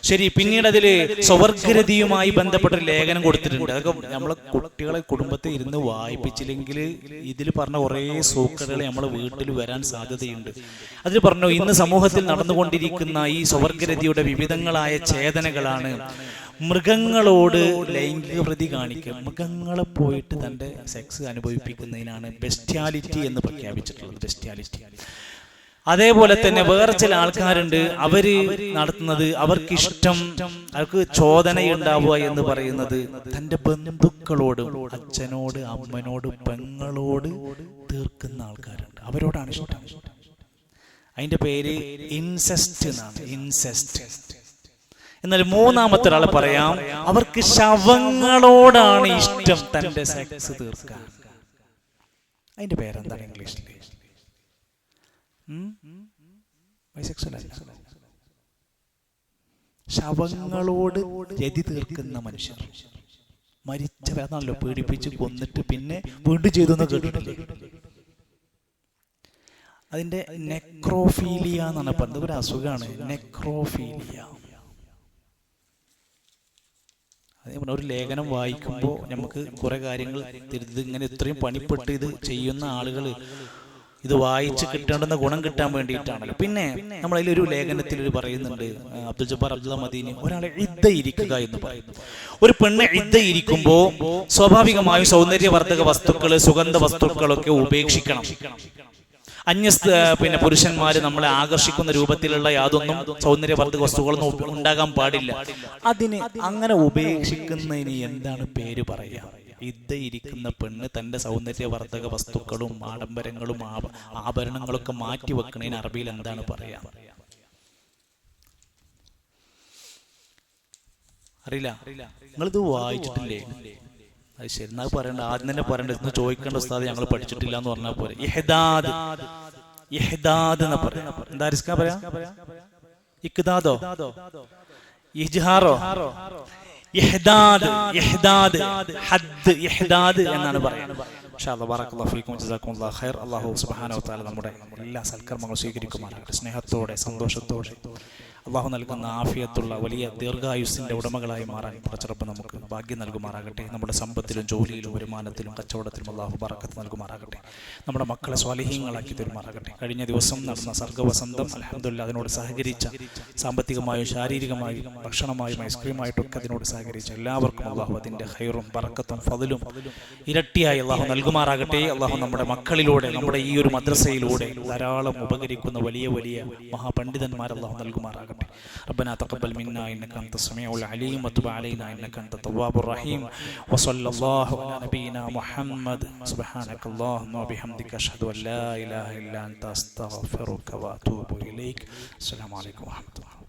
ശരി, പിന്നീട് അതിൽ സ്വവർഗരതിയുമായി ബന്ധപ്പെട്ട ലേഖനം കൊടുത്തിട്ടുണ്ട്. അതൊക്കെ നമ്മളെ കുട്ടികളെ കുടുംബത്തിൽ ഇരുന്ന് വായിപ്പിച്ചില്ലെങ്കിൽ ഇതിൽ പറഞ്ഞ കുറേ സൂക്കറുകൾ നമ്മളെ വീട്ടിൽ വരാൻ സാധ്യതയുണ്ട്. അതിൽ പറഞ്ഞു, ഇന്ന് സമൂഹത്തിൽ നടന്നുകൊണ്ടിരിക്കുന്ന ഈ സ്വവർഗരതിയുടെ വിവിധങ്ങളായ ഛേദനകളാണ് മൃഗങ്ങളോട് ലൈംഗിക പ്രതി കാണിക്കുക. മൃഗങ്ങളെ പോയിട്ട് തൻ്റെ സെക്സ് അനുഭവിപ്പിക്കുന്നതിനാണ് ബെസ്റ്റാലിറ്റി എന്ന് പ്രഖ്യാപിച്ചിട്ടുള്ളത്. ബെസ്റ്റാലിറ്റി. അതേപോലെ തന്നെ വേറെ ചില ആൾക്കാരുണ്ട്, അവര് നടത്തുന്നത് അവർക്കിഷ്ടം, അവർക്ക് ചോദനയുണ്ടാവുക എന്ന് പറയുന്നത് തൻ്റെ ബന്ധുക്കളോട്, അച്ഛനോട്, അമ്മനോട്, പെങ്ങളോട് തീർക്കുന്ന ആൾക്കാരുണ്ട്. അവരോടാണ് ഇഷ്ടം. അതിൻ്റെ പേര് ഇൻസെസ്റ്റ് എന്നാണ്. ഇൻസെസ്റ്റ്. എന്നാൽ മൂന്നാമത്തെ ഒരാൾ പറയാം, അവർക്ക് ശവങ്ങളോടാണ് ഇഷ്ടം തൻ്റെ സെക്സ് തീർക്കാൻ. അതിന്റെ പേരെന്താണ് ഇംഗ്ലീഷിൽ? ബൈസെക്സ്വൽ അല്ല, ശവങ്ങളോട് രതി തീർക്കുന്ന മനുഷ്യർ. മരിച്ചവരാണല്ലോ പീഡിപ്പിച്ച് കൊന്നിട്ട് പിന്നെ വീണ്ടും ചെയ്തു എന്ന് കേട്ടിട്ടില്ലേ? അതിന്റെ നെക്രോഫീലിയ എന്നാണ് പറഞ്ഞത്. ഒരു അസുഖമാണ് നെക്രോഫീലിയ. അതേപോലെ ഒരു ലേഖനം വായിക്കുമ്പോൾ നമുക്ക് കുറെ കാര്യങ്ങൾ ഇങ്ങനെ ഇത്രയും പണിപ്പെട്ട് ഇത് ചെയ്യുന്ന ആളുകൾ ഇത് വായിച്ച് കിട്ടേണ്ടുന്ന ഗുണം കിട്ടാൻ വേണ്ടിയിട്ടാണല്ലോ. പിന്നെ നമ്മൾ അതിലൊരു ലേഖനത്തിൽ പറയുന്നുണ്ട്, അബ്ദുൽ ജബ്ബാർ അബ്ദുള്ള മദീനി, ഒരാളെ ഇദ്ദ ഇരിക്കുക എന്ന് പറയുന്നു. ഒരു പെണ്ണ് ഇദ്ദ ഇരിക്കുമ്പോൾ സ്വാഭാവികമായും സൗന്ദര്യവർദ്ധക വസ്തുക്കള്, സുഗന്ധ വസ്തുക്കളൊക്കെ ഉപേക്ഷിക്കണം. പിന്നെ പുരുഷന്മാര് നമ്മളെ ആകർഷിക്കുന്ന രൂപത്തിലുള്ള യാതൊന്നും സൗന്ദര്യവർദ്ധക വസ്തുക്കളൊന്നും ഉണ്ടാകാൻ പാടില്ല. അതിന് അങ്ങനെ ഉപേക്ഷിക്കുന്നതിന് എന്താണ് പേര് പറയാ? ഇദ്ദ ഇരിക്കുന്ന പെണ്ണ് തന്റെ സൗന്ദര്യവർദ്ധക വസ്തുക്കളും ആഡംബരങ്ങളും ആഭരണങ്ങളൊക്കെ മാറ്റി വെക്കുന്നതിന് അറബിയിൽ എന്താണ് പറയാ? അറിയില്ല? നിങ്ങളിത് വായിച്ചിട്ടില്ലേ? അത് ശരി, എന്നാൽ പറയണ്ട, ആദ്യം തന്നെ പറയണ്ട, ഇന്ന് ചോദിക്കേണ്ട ഉസ്താദ് ഞങ്ങൾ പഠിച്ചിട്ടില്ല എന്ന് പറഞ്ഞാൽ പോലെ. ഇഹ്ദാദ്, ഇഹ്ദാദ് എന്ന് പറയാം. എന്താ റിസ്കാ പറയാ? ഇഖ്ദാദോ, ഇജ്ഹാറോ? ഇഹ്ദാദ്, ഇഹ്ദാദ്, ഹദ്, ഇഹ്ദാദ് എന്നാണ് പറയുന്നത്. ഇൻഷാ അല്ലാഹ് ബറകല്ലാഹു ഫീക്കും ജസാക്കുമുല്ലാഹു ഖൈർ. അല്ലാഹു സുബ്ഹാനഹു വ തആല നമ്മുടെ എല്ലാ സൽക്കർമ്മങ്ങളും സ്വീകരിക്കുമാറാകട്ടെ. സ്നേഹത്തോടെ സന്തോഷത്തോടെ അള്ളാഹു നൽകുന്ന ആഫിയത്തുള്ള വലിയ ദീർഘായുസിന്റെ ഉടമകളായി മാറാൻ പടച്ചറപ്പ് നമുക്ക് ഭാഗ്യം നൽകുമാറാകട്ടെ. നമ്മുടെ സമ്പത്തിലും ജോലിയിലും വരുമാനത്തിലും കച്ചവടത്തിലും അള്ളാഹു ബറക്കത്ത് നൽകുമാറാകട്ടെ. നമ്മുടെ മക്കളെ സ്വാലിഹീങ്ങളാക്കി തരുമാറാകട്ടെ. കഴിഞ്ഞ ദിവസം നടന്ന സർഗ്ഗവസന്തം അൽഹംദുലില്ലാഹ് അതിനോട് സഹകരിച്ച, സാമ്പത്തികമായും ശാരീരികമായും ഭക്ഷണമായും ഐസ്ക്രീമായിട്ടൊക്കെ അതിനോട് സഹകരിച്ച എല്ലാവർക്കും അള്ളാഹു അതിന്റെ ഖൈറും ബറക്കത്തും ഫضലും ഇരട്ടിയായി അള്ളാഹു നൽകുമാറാകട്ടെ. അള്ളാഹു നമ്മുടെ മക്കളിലൂടെ, നമ്മുടെ ഈ ഒരു മദ്രസയിലൂടെ ധാരാളം ഉപകരിക്കുന്ന വലിയ വലിയ മഹാപണ്ഡിതന്മാർ അള്ളാഹു നൽകുമാറാകട്ടെ. ربنا تقبل منا إنك أنت السميع العليم وتب علينا إنك أنت التواب الرحيم وصلى الله على نبينا محمد. سبحانك اللهم وبحمدك أشهد أن لا إله إلا أنت أستغفرك وأتوب إليك. السلام عليكم ورحمة الله.